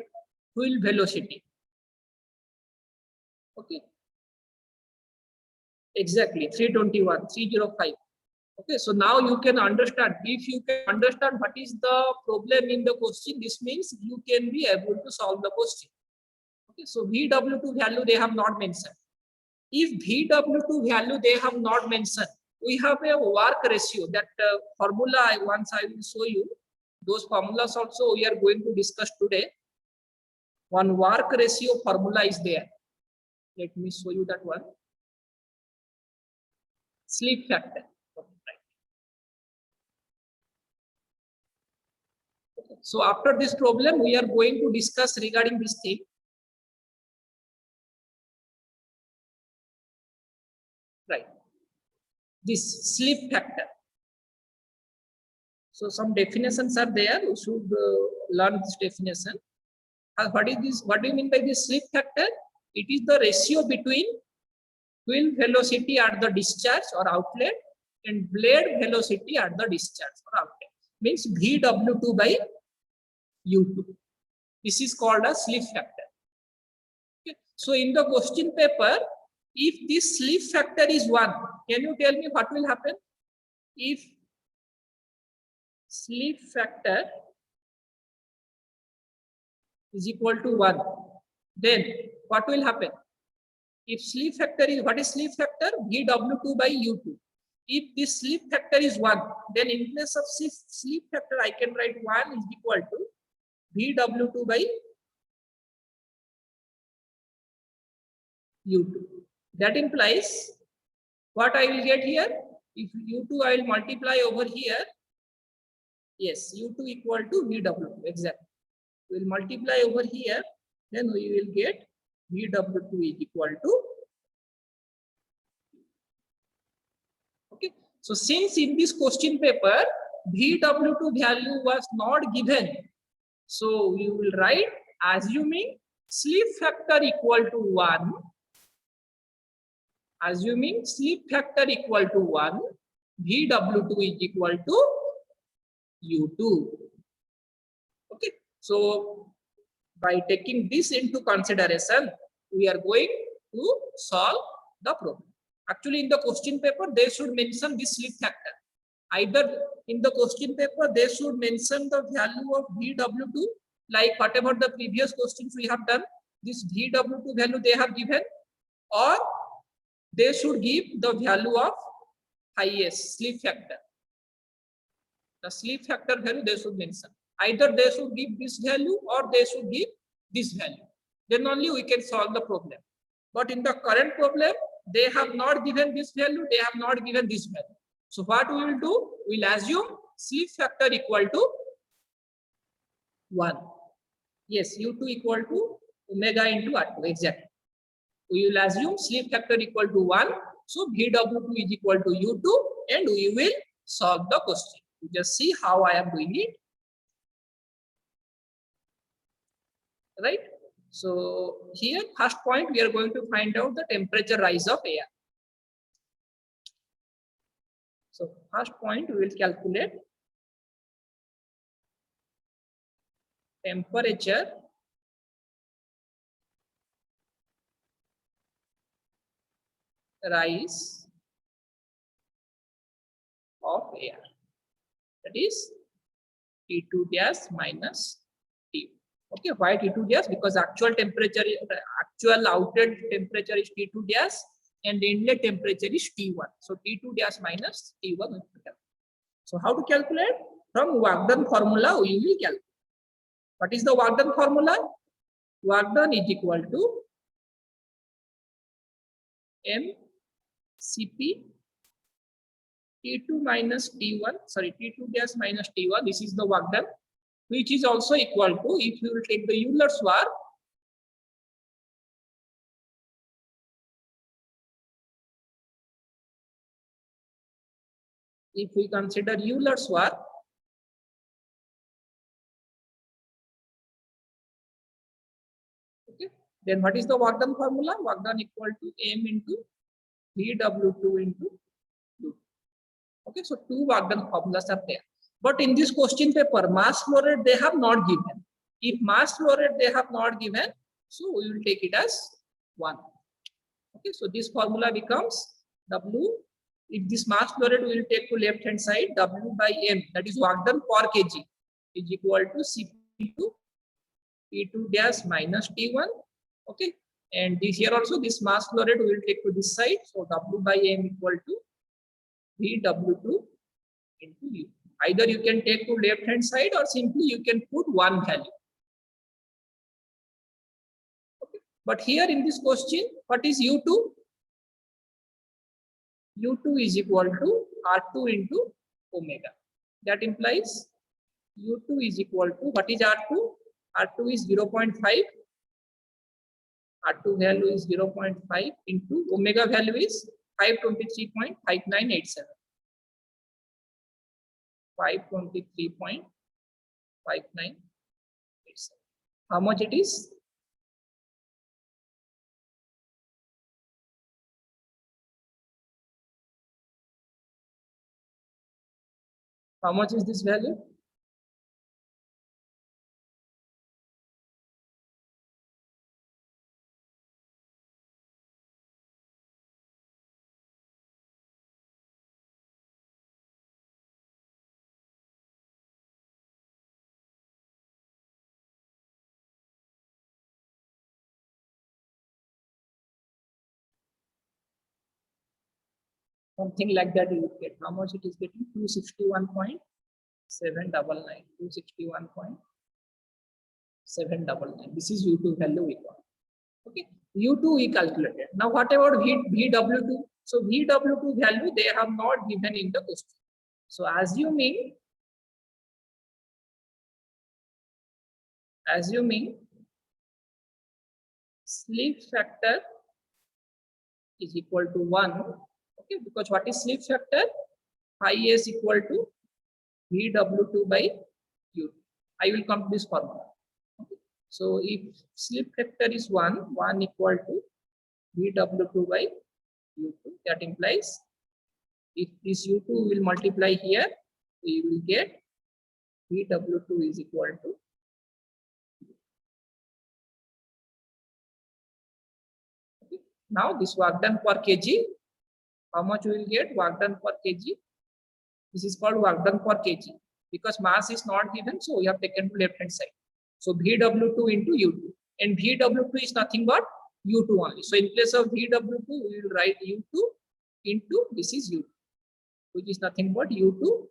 wheel velocity. Okay. Exactly, 321, 305. Okay, so now you can understand. If you can understand what is the problem in the question, this means you can be able to solve the question. Okay, so VW2 value they have not mentioned. If VW2 value they have not mentioned, we have a work ratio. That formula once I will show you. Those formulas also we are going to discuss today. One work ratio formula is there. Let me show you that one. Slip factor. So after this problem, we are going to discuss regarding this thing. Right. This slip factor. So some definitions are there. You should learn this definition. What is this? What do you mean by this slip factor? It is the ratio between wheel velocity at the discharge or outlet and blade velocity at the discharge or outlet. Means VW2 by U2. This is called a slip factor. Okay. So in the question paper, if this slip factor is 1, can you tell me what will happen? If slip factor is equal to 1, then what will happen? If slip factor is, what is slip factor? VW2 by U2. If this slip factor is 1, then in place of slip factor, I can write 1 is equal to VW2 by U2. That implies what I will get here? If U2 I will multiply over here. Yes, U2 equal to VW2. Exactly. We will multiply over here. Then we will get VW2 is equal to So since in this question paper VW2 value was not given, so you will write assuming sleep factor equal to 1, assuming sleep factor equal to 1, VW2 is equal to U2. Okay, so by taking this into consideration, we are going to solve the problem. Actually, in the question paper, they should mention this sleep factor. Either in the question paper, they should mention the value of VW2, like whatever the previous questions we have done, this VW2 value they have given, or they should give the value of highest sleep factor. The sleep factor value they should mention. Either they should give this value or they should give this value. Then only we can solve the problem. But in the current problem, they have not given this value, they have not given this value. So what we will do? We will assume sleep factor equal to 1. Yes, U2 equal to omega into R2, exactly. We will assume sleep factor equal to 1. So VW2 is equal to U2 and we will solve the question. You just see how I am doing it. Right? So here, first point, we are going to find out the temperature rise of air. So first point, we will calculate temperature rise of air. That is T2 gas minus T. Okay, why T2 gas? Because actual temperature, actual outlet temperature is T2 gas and the inlet temperature is T1. So T2 gas minus T1. So how to calculate? From work done formula, we will calculate. What is the work done formula? Work done is equal to mCp T2 minus T1, sorry, T2 gas minus T1. This is the work done, which is also equal to, if you will take the Euler's work, if we consider Euler's work, okay, then what is the work done formula? Work done equal to m into VW2 into U. Okay, so two work done formulas are there. But in this question paper, mass flow rate they have not given. If mass flow rate they have not given, so we will take it as 1. Okay, so this formula becomes W. If this mass flow rate we will take to left hand side, W by M, that is work done per kg, is equal to Cp2 T2 gas minus T1. Okay, and this here also this mass flow rate we will take to this side. So W by M equal to VW2 into U. Either you can take to left hand side or simply you can put one value. Okay. But here in this question, what is U2? U2 is equal to R2 into omega. That implies U2 is equal to, what is R2? R2 is 0.5. R2 value is 0.5 into omega value is 523.5987. 523.5987. How much it is? How much is this value? Something like that you will get. How much it is getting? 261.799. 261.799. This is U2 value we got. Okay, U2 we calculated. Now what about VW2? So VW2 value they have not given in the question. So assuming sleep factor is equal to 1. Okay, because what is sleep factor? phi s equal to VW2 by U2. I will come to this formula. Okay. So if slip factor is 1 equal to VW2 by U2, that implies if this U2 will multiply here, we will get VW2 is equal to now this work done per kg. How much we will get work done per kg? This is called work done per kg because mass is not given, so we have taken to left hand side. So VW2 into U2, and VW2 is nothing but U2 only. So in place of VW2, we will write U2 into this is U2, which is nothing but U2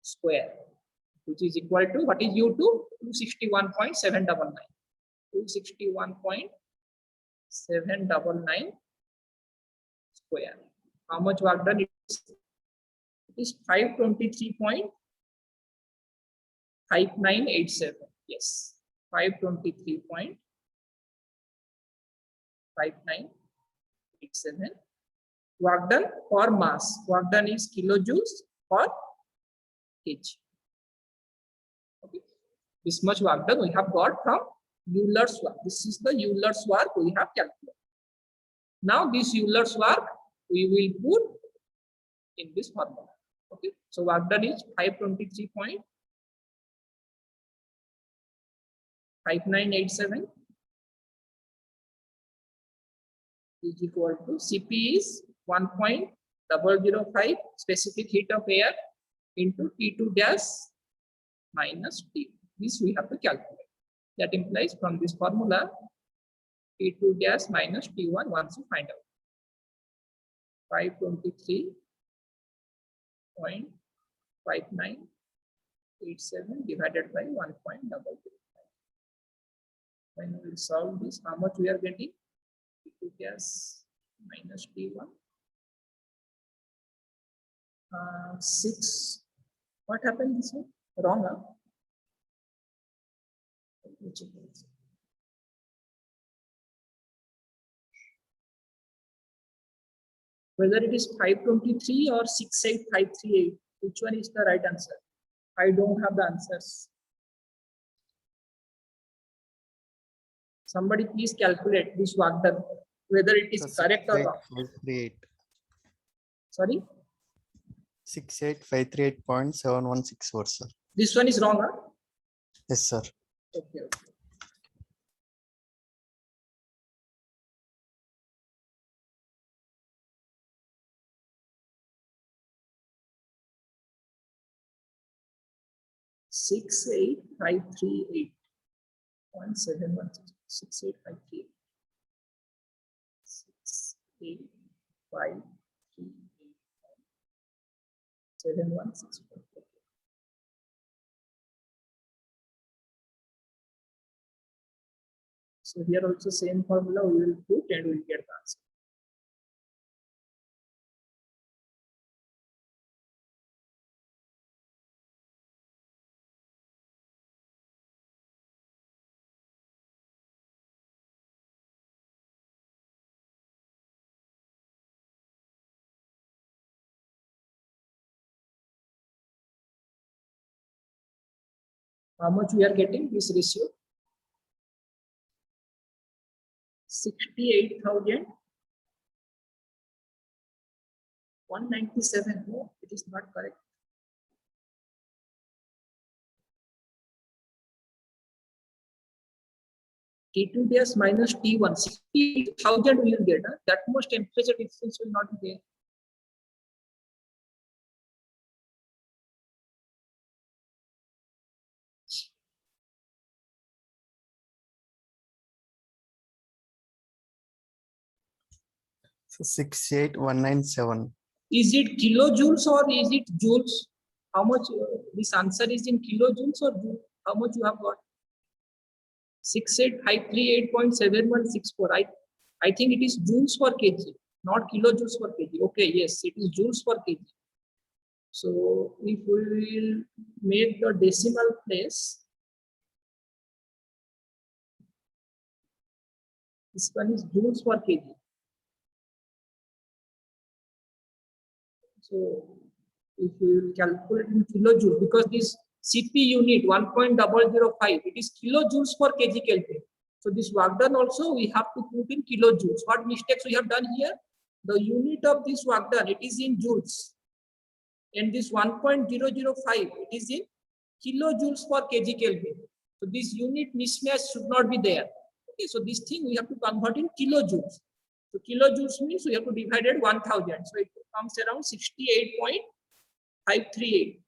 square, which is equal to what is U2? 261.799. 261.799 square. How much work done? It is 523.5987. Yes, 523.5987. Work done for mass. Work done is kilojoules per kg. Okay. This much work done we have got from Euler's work. This is the Euler's work we have calculated. Now this Euler's work we will put in this formula. Okay. So work done is 523.5987 is equal to Cp is 1.005 specific heat of air into T2 gas minus T. This we have to calculate. That implies from this formula T2 gas minus T1 once you find out. 523.5987 divided by 1.005. When we will solve this, how much we are getting? T2 gas minus T1. 6. What happened this one? Wrong, huh? Whether it is 523 or 68538, which one is the right answer? I don't have the answers. Somebody please calculate this work done, whether it is correct or wrong. 68538. Sorry? 68538.7164, sir. This one is wrong, huh? Yes, sir. Okay. Six eight five three eight 0.716. 68538. 68538.7164. So here also same formula we will put and we will get the answer. How much we are getting this ratio? 68,197. No, it is not correct. T2 gas minus T1, 68,000 we will get. That much temperature difference will not be there. So 68197. Is it kilojoules or is it joules? How much this answer is in kilojoules or joules? How much you have got? 68538.7164. I think it is joules per kg, not kilojoules per kg. Okay, yes, it is joules per kg. So if we will make the decimal place, this one is joules per kg. So So if we will calculate in kilojoules, because this CP unit 1.005, it is kilojoules per kg Kelvin. So this work done also we have to put in kilojoules. What mistakes we have done here? The unit of this work done, it is in joules. And this 1.005, it is in kilojoules per kg Kelvin. So this unit mismatch should not be there. Okay, so this thing we have to convert in kilojoules. So kilojoules means we have to divide it 1000. So it comes around 68.538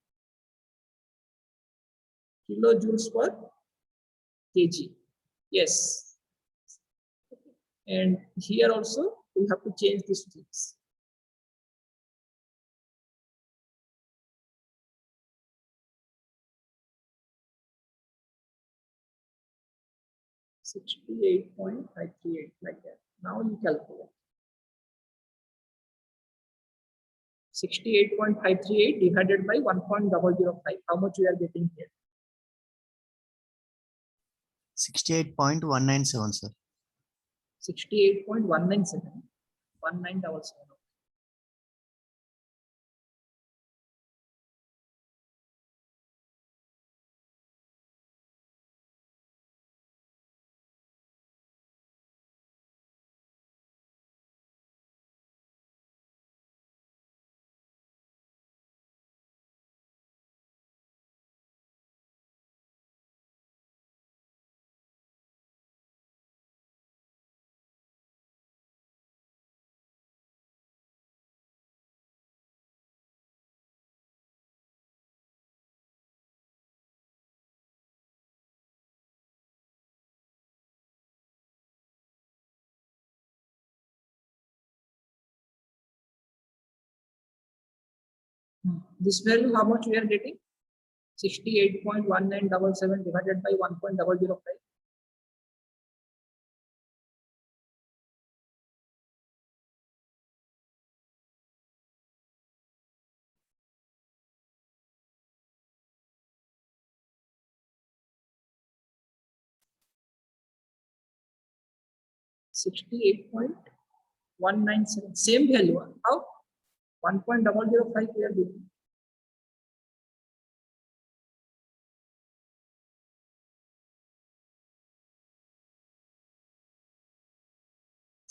kilojoules per kg. Yes. And here also we have to change these things. $68.538 like that. Now you calculate. 68.538 divided by 1.005. How much we are getting here? 68.197, sir. 68.197. 1977. This value, how much we are getting? 68.1977 divided by 1.005. $68.197. Same value. How? 1.005 we are getting.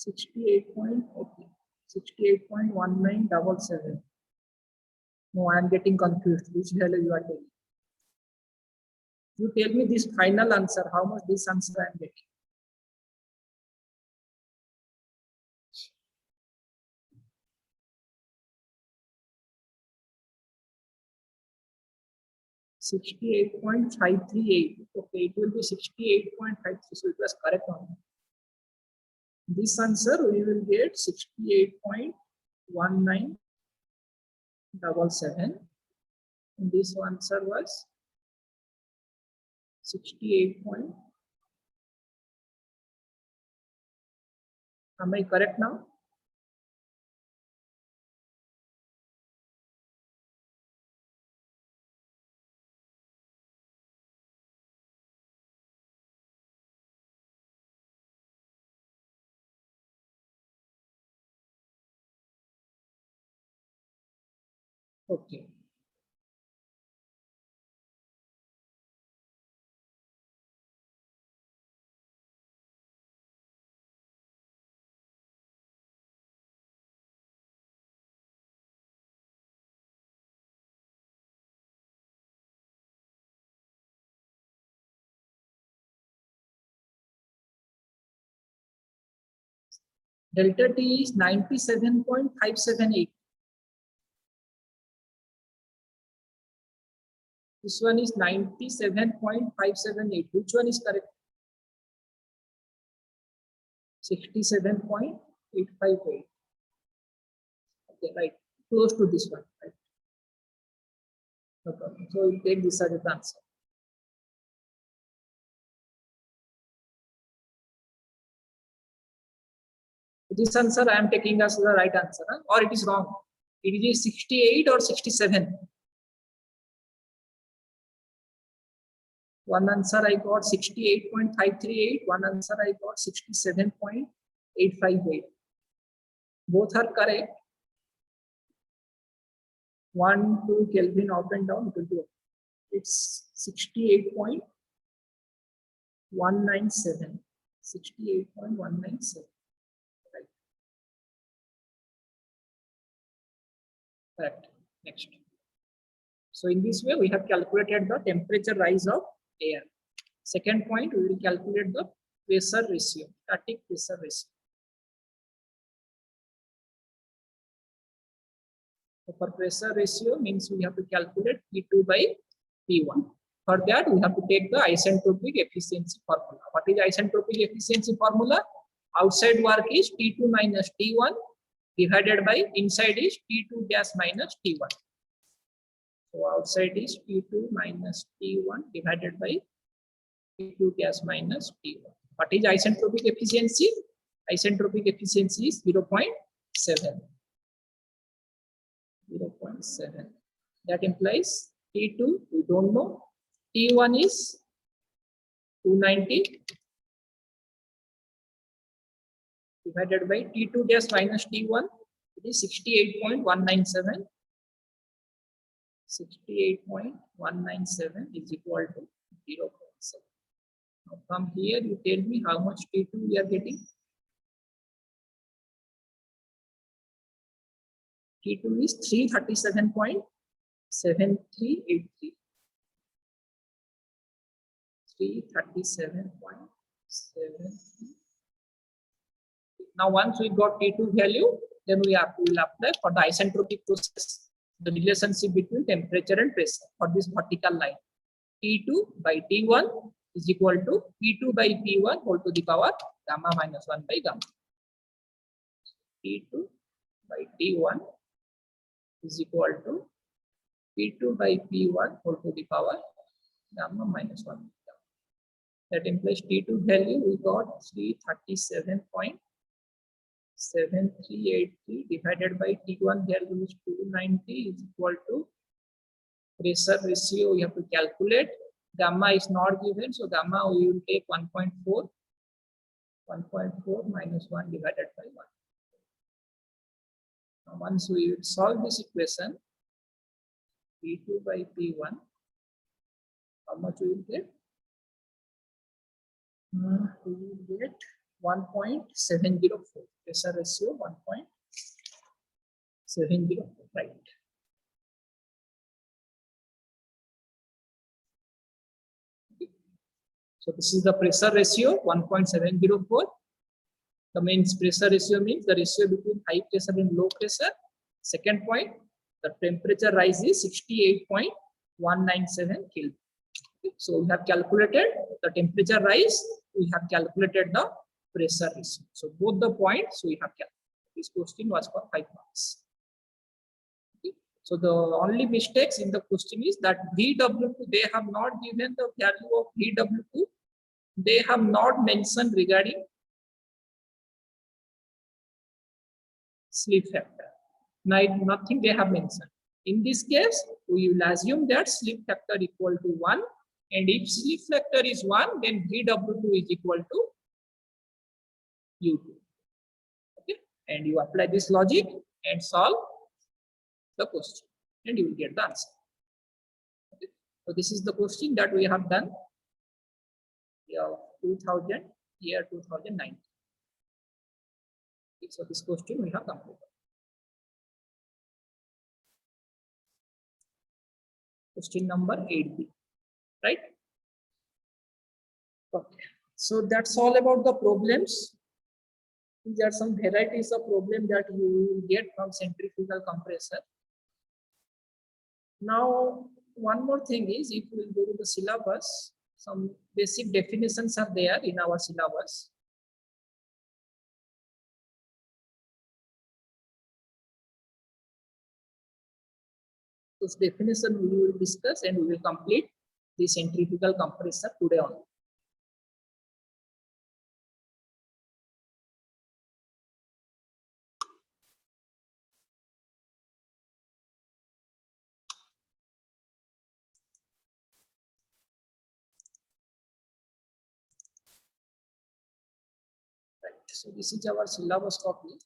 Okay. 68.1977. No, I am getting confused. Which value you are taking? You tell me this final answer. How much this answer I am getting? $68.538. Okay, it will be 68.53. So it was correct only. This answer we will get 68.1977. And this answer was 68. Am I correct now? Okay. Delta T is 97.578. This one is 97.578. Which one is correct? 67.858. Okay, right. Close to this one. Right. No problem. So we'll take this as the answer. This answer I am taking as the right answer, or it is wrong. It is 68 or 67. One answer I got 68.538. One answer I got 67.858. Both are correct. 1 to Kelvin up and down, it will be okay. It's 68.197. 68.197. Right. Correct. Next. So in this way, we have calculated the temperature rise of air. Second point, we will calculate the pressure ratio, static pressure ratio. So for pressure ratio means we have to calculate P2 by P1. For that, we have to take the isentropic efficiency formula. What is isentropic efficiency formula? Outside work is T2 minus T1 divided by inside is T2 gas minus T1. So outside is T2 minus T1 divided by T2 gas minus T1. What is isentropic efficiency? Isentropic efficiency is 0.7. 0.7. That implies T2, we don't know. T1 is 290 divided by T2 gas minus T1, it is 68.197. 68.197 is equal to 0.7. Now from here, you tell me how much T2 we are getting. T2 is 337.7383. 337.73. Now once we got T2 value, then we will apply for the isentropic process the relationship between temperature and pressure for this vertical line. T2 by T1 is equal to P2 by P1 whole to the power gamma minus 1 by gamma. T2 by T1 is equal to P2 by P1 whole to the power gamma minus 1. That implies T2 value we got 337.7383 divided by T1 value is 290 is equal to pressure ratio we have to calculate. Gamma is not given, so gamma we will take 1.4. 1.4 minus 1 divided by 1. Now once we will solve this equation, P2 by P1, how much we will get? We will get 1.704. Pressure ratio 1.704, right? So this is the pressure ratio 1.704. The means pressure ratio means the ratio between high pressure and low pressure. Second point, the temperature rise is 68.197 Kelvin. So we have calculated the temperature rise, we have calculated the pressure ratio. So both the points we have calculated. This question was for 5 marks. Okay. So the only mistakes in the question is that VW2, they have not given the value of VW2. They have not mentioned regarding slip factor. Nothing they have mentioned. In this case, we will assume that slip factor equal to 1. And if slip factor is 1, then VW2 is equal to U2. Okay. And you apply this logic and solve the question. And you will get the answer. Okay. So this is the question that we have done. Year 2009. Okay. So this question we have completed. Question number 8B. Right? Okay. So that's all about the problems. There are some varieties of problem that you will get from centrifugal compressor. Now, one more thing is, if we will go to the syllabus, some basic definitions are there in our syllabus. This definition we will discuss and we will complete the centrifugal compressor today only. Right. So this is our syllabus copy.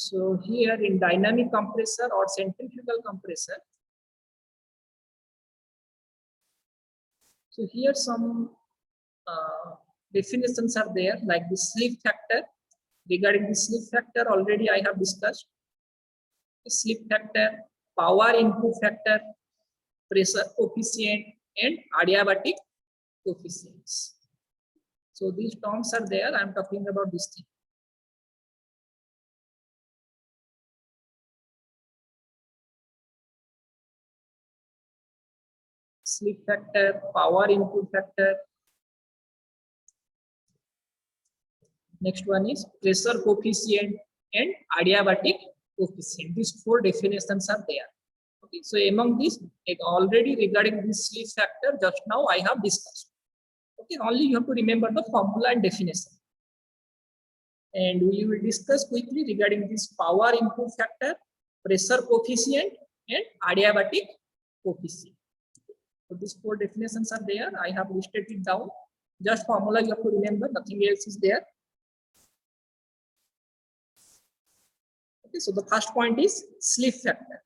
So here in dynamic compressor or centrifugal compressor, so here some definitions are there, like the slip factor. Regarding the slip factor, already I have discussed. Slip factor, power input factor, pressure coefficient, and adiabatic coefficients. So these terms are there. I am talking about this thing. Slip factor, power input factor. Next one is pressure coefficient and adiabatic coefficient. These four definitions are there. Okay, so among these, already regarding this slip factor, just now I have discussed. Okay, only you have to remember the formula and definition. And we will discuss quickly regarding this power input factor, pressure coefficient, and adiabatic coefficient. So these four definitions are there. I have listed it down. Just formula you have to remember, nothing else is there. Okay, so the first point is slip factor.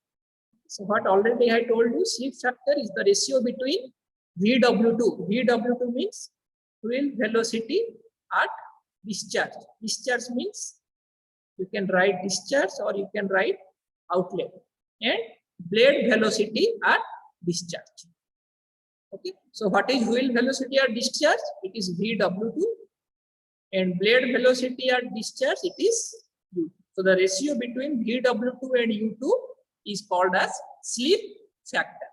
So what already I told you, slip factor is the ratio between VW2. VW2 means fuel velocity at discharge. Discharge means you can write discharge or you can write outlet, and blade velocity at discharge. Okay, so what is fuel velocity at discharge? It is VW2, and blade velocity at discharge, it is U. So the ratio between VW2 and U2 is called as slip factor.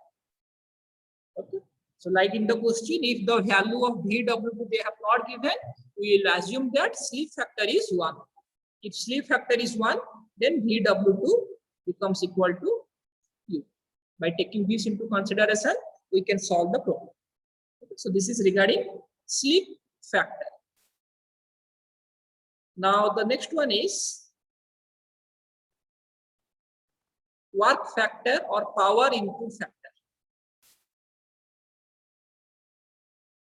Okay, so like in the question, if the value of VW2 they have not given, we will assume that slip factor is 1. If slip factor is 1, then VW2 becomes equal to U. By taking this into consideration, we can solve the problem. Okay, so this is regarding slip factor. Now the next one is work factor or power input factor.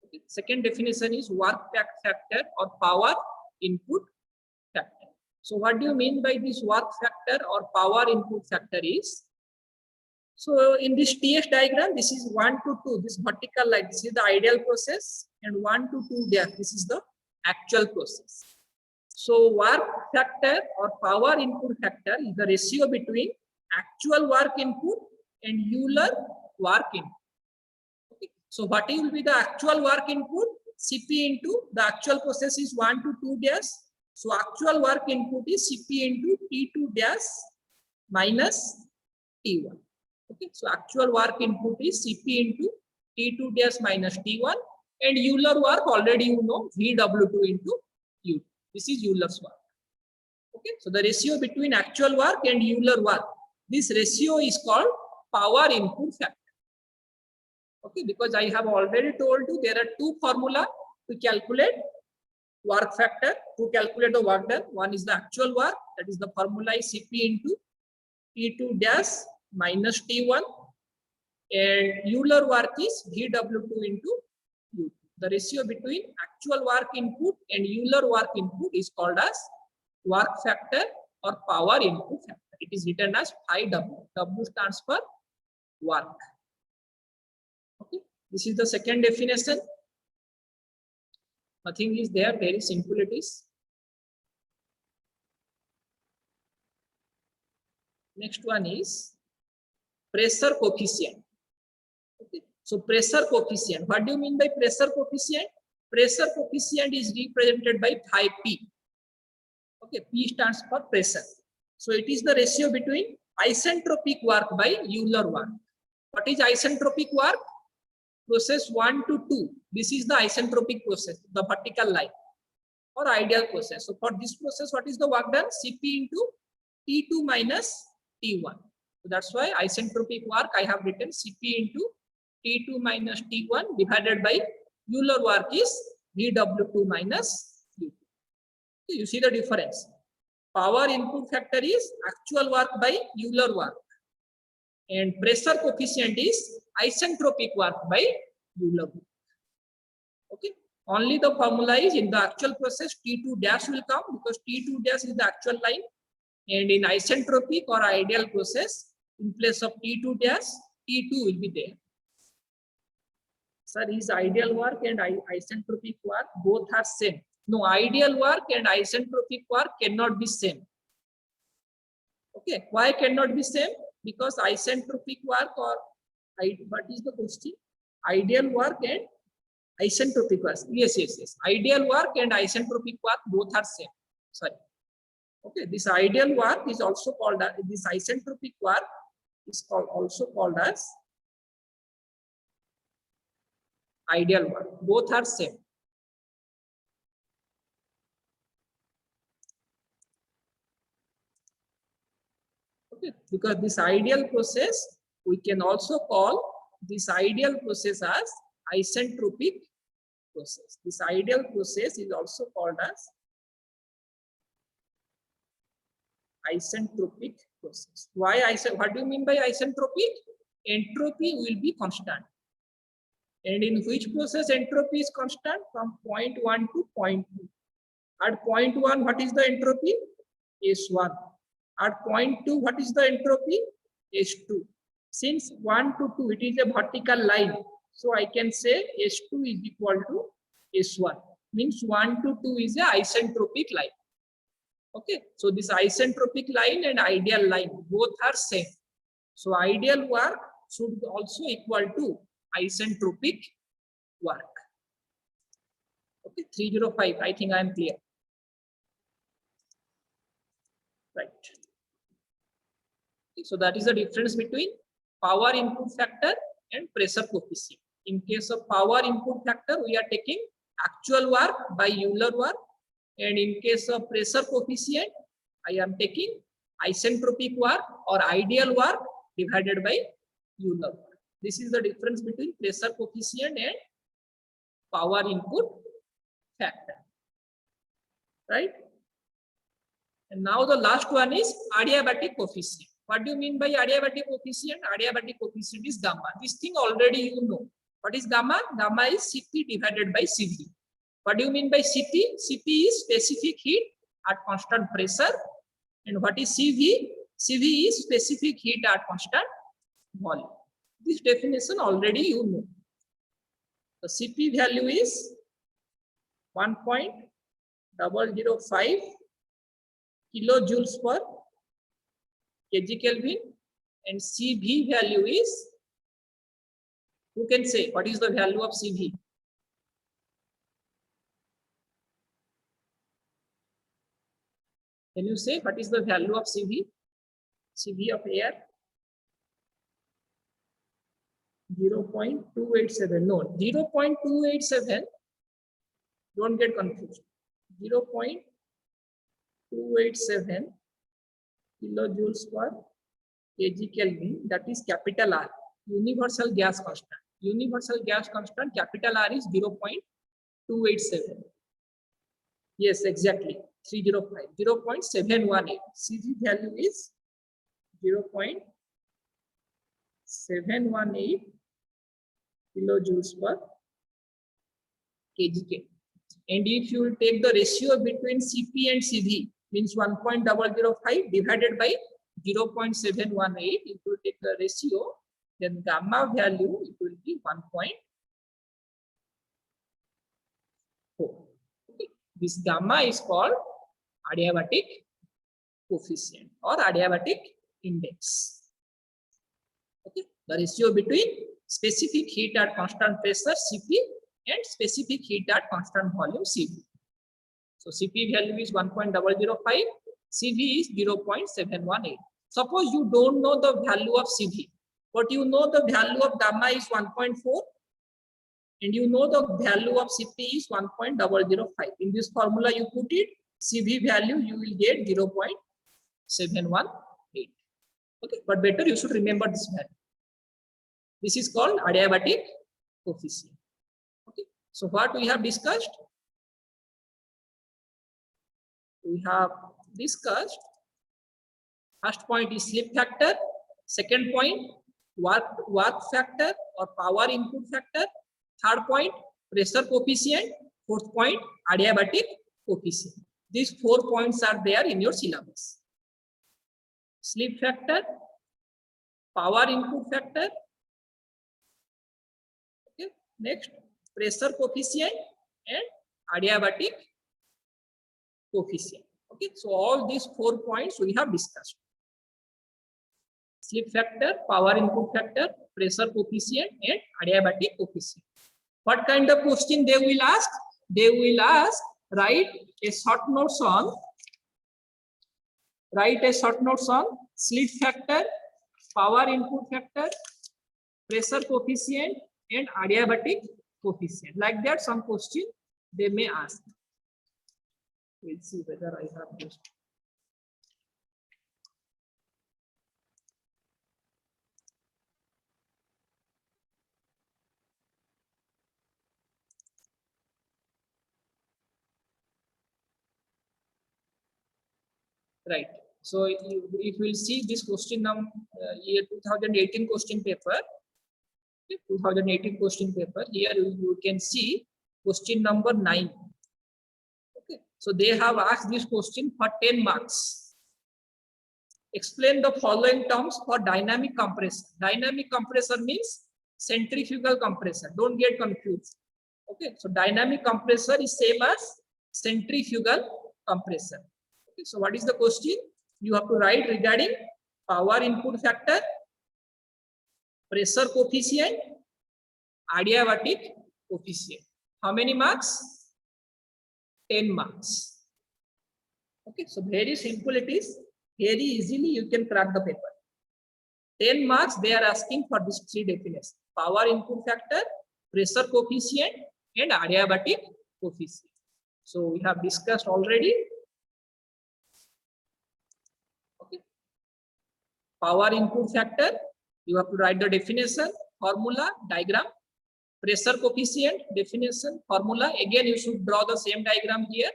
Okay. Second definition is work factor or power input factor. So what do you mean by this work factor or power input factor is? So in this TS diagram, this is 1 to 2, this vertical line, this is the ideal process, and 1 to 2 there, this is the actual process. So work factor or power input factor is the ratio between actual work input and Euler work input. Okay. So what will be the actual work input? Cp into the actual process is 1 to 2 dash. So actual work input is Cp into T2 dash minus T1. Okay. So actual work input is Cp into T2 dash minus T1, and Euler work already you know VW2 into U2. This is Euler's work. Okay. So the ratio between actual work and Euler work, this ratio is called power input factor. Okay, because I have already told you there are two formulas to calculate work factor, to calculate the work done. One is the actual work, that is the formula is Cp into T2 dash minus T1, and Euler work is VW2 into U2. The ratio between actual work input and Euler work input is called as work factor or power input factor. It is written as phi W. W stands for work. Okay, this is the second definition. Nothing is there, very simple it is. Next one is pressure coefficient. Okay. So pressure coefficient, what do you mean by pressure coefficient? Pressure coefficient is represented by phi P. Okay, P stands for pressure. So it is the ratio between isentropic work by Euler work. What is isentropic work? Process 1 to 2. This is the isentropic process, the vertical line, or ideal process. So for this process, what is the work done? Cp into T2 minus T1. So that's why isentropic work I have written Cp into T2 minus T1 divided by Euler work is VW2 minus U2. So you see the difference. Power input factor is actual work by Euler work, and pressure coefficient is isentropic work by Euler work. Okay, only the formula is in the actual process T2 dash will come, because T2 dash is the actual line, And in isentropic or ideal process, in place of T2 dash, T2 will be there. Sir, is ideal work and isentropic work both are same? No, ideal work and isentropic work cannot be same. Okay, why cannot be same? Because isentropic work or what is the question? Ideal work and isentropic work. Yes. Ideal work and isentropic work both are same. Sorry. Okay, this ideal work is also called as, this isentropic work is also called as ideal work. Both are same. Okay, because this ideal process, we can also call this ideal process as isentropic process. This ideal process is also called as isentropic process. Why what do you mean by isentropic? Entropy will be constant. And in which process entropy is constant? From point 1 to point 2. At point 1, what is the entropy? S1. At point 2, what is the entropy? S2. Since 1 to 2, it is a vertical line. So I can say S2 is equal to S1. Means 1 to 2 is a isentropic line. Okay, so this isentropic line and ideal line both are same. So ideal work should also equal to isentropic work. Okay, 305. I think I am clear. Right. So that is the difference between power input factor and pressure coefficient. In case of power input factor, we are taking actual work by Euler work. And in case of pressure coefficient, I am taking isentropic work or ideal work divided by Euler work. This is the difference between pressure coefficient and power input factor. Right? And now the last one is adiabatic coefficient. What do you mean by adiabatic coefficient? Adiabatic coefficient is gamma. This thing already you know. What is gamma? Gamma is Cp divided by Cv. What do you mean by Cp? Cp is specific heat at constant pressure. And what is Cv? Cv is specific heat at constant volume. This definition already you know. The Cp value is 1.005 kilojoules per kg Kelvin, and Cv value is, who can say what is the value of Cv? Can you say what is the value of Cv? Cv of air? 0.287. No, 0.287. Don't get confused. 0.287 kilojoules per kg Kelvin. That is capital R. Universal gas constant. Universal gas constant, capital R is 0.287. Yes, exactly. 305. 0.718. Cv value is 0.718 kilojoules per kg Kelvin. And if you will take the ratio between Cp and Cv, means 1.005 divided by 0.718, if you take the ratio, then gamma value it will be 1.4. Okay. This gamma is called adiabatic coefficient or adiabatic index. Okay. The ratio between specific heat at constant pressure Cp and specific heat at constant volume Cv. So Cp value is 1.005, Cv is 0.718. Suppose you don't know the value of Cv, but you know the value of gamma is 1.4 and you know the value of Cp is 1.005. In this formula you put it, Cv value you will get 0.718. Okay, but better you should remember this value. This is called adiabatic coefficient. Okay, so what we have discussed? We have discussed, first point is slip factor, second point work factor or power input factor, third point pressure coefficient, fourth point adiabatic coefficient. These 4 points are there in your syllabus. slip factor, power input factor. Okay. Next, pressure coefficient and adiabatic coefficient. Okay, so all these 4 points we have discussed. Slip factor, power input factor, pressure coefficient and adiabatic coefficient. What kind of question they will ask? They will ask, write a short notes on slip factor, power input factor, pressure coefficient and adiabatic coefficient. Like that, some question they may ask. We'll see whether I have this. Right. So if we'll see this question number, year 2018 question paper, 2018 question paper, here you can see question number 9. Okay. So they have asked this question for 10 marks. Explain the following terms for dynamic compressor. Dynamic compressor means centrifugal compressor. Don't get confused. Okay. So dynamic compressor is same as centrifugal compressor. Okay. So what is the question? You have to write regarding power input factor, pressure coefficient, adiabatic coefficient. How many marks? 10 marks. Okay, so very simple it is. Very easily you can crack the paper. 10 marks they are asking for these 3 definitions: power input factor, pressure coefficient and adiabatic coefficient. So we have discussed already. Okay. Power input factor, you have to write the definition, formula, diagram. Pressure coefficient, definition, formula. Again, you should draw the same diagram here.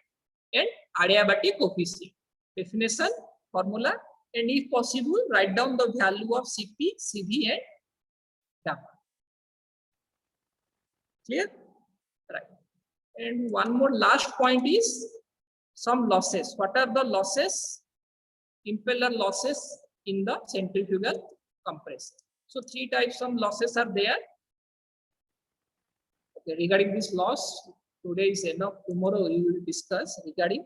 And adiabatic coefficient, definition, formula, and if possible, write down the value of Cp, Cv, and gamma. Clear? Right. And one more last point is some losses. What are the losses? Impeller losses in the centrifugal compressor. So 3 types of losses are there. Okay, regarding this loss, today is enough. Tomorrow we will discuss regarding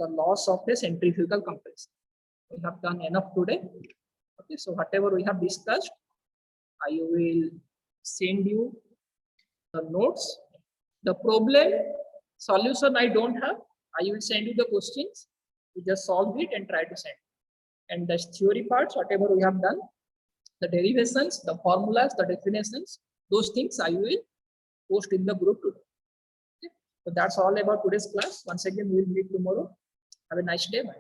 the loss of a centrifugal compressor. We have done enough today. Okay, so whatever we have discussed, I will send you the notes. The problem solution I don't have. I will send you the questions. You just solve it and try to send. And the theory parts, whatever we have done, the derivations, the formulas, the definitions, those things I will post in the group today. Okay. So that's all about today's class. Once again, we will meet tomorrow. Have a nice day. Bye.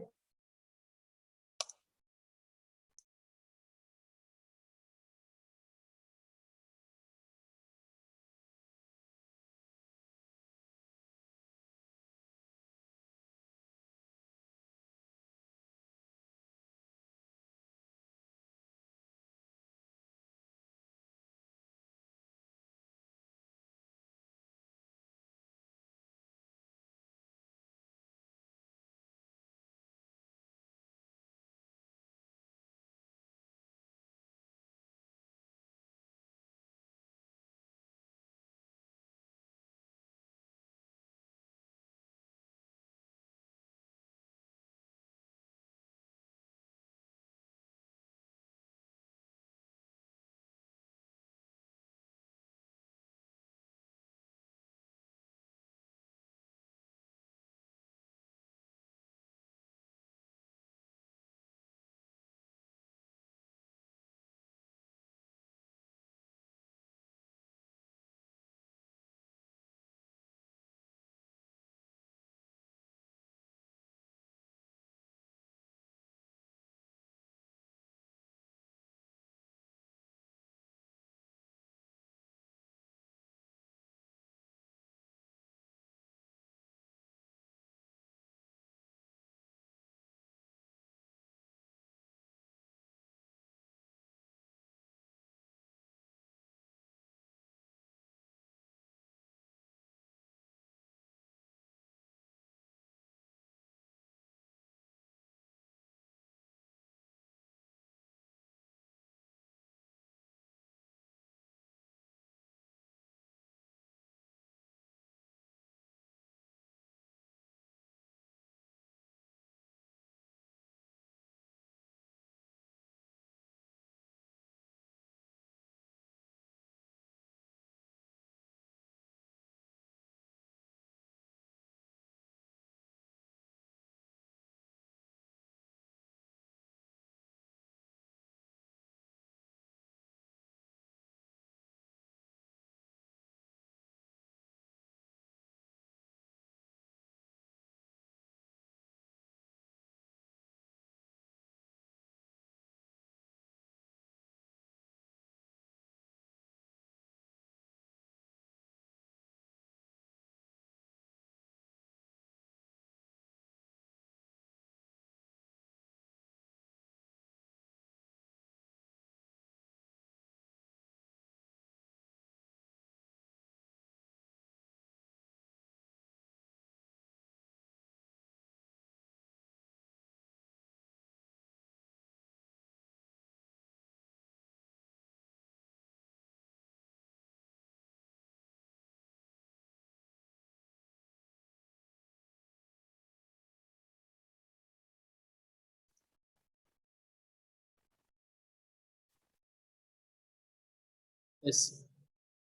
Yes.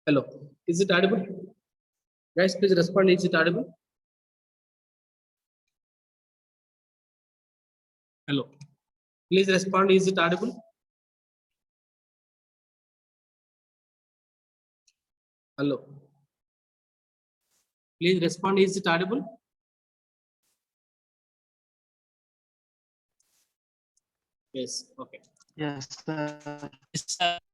Hello. Is it audible? Guys, please respond. Is it audible? Hello. Please respond. Is it audible? Hello. Please respond. Is it audible? Yes. Okay. Yes, sir. Yes, sir.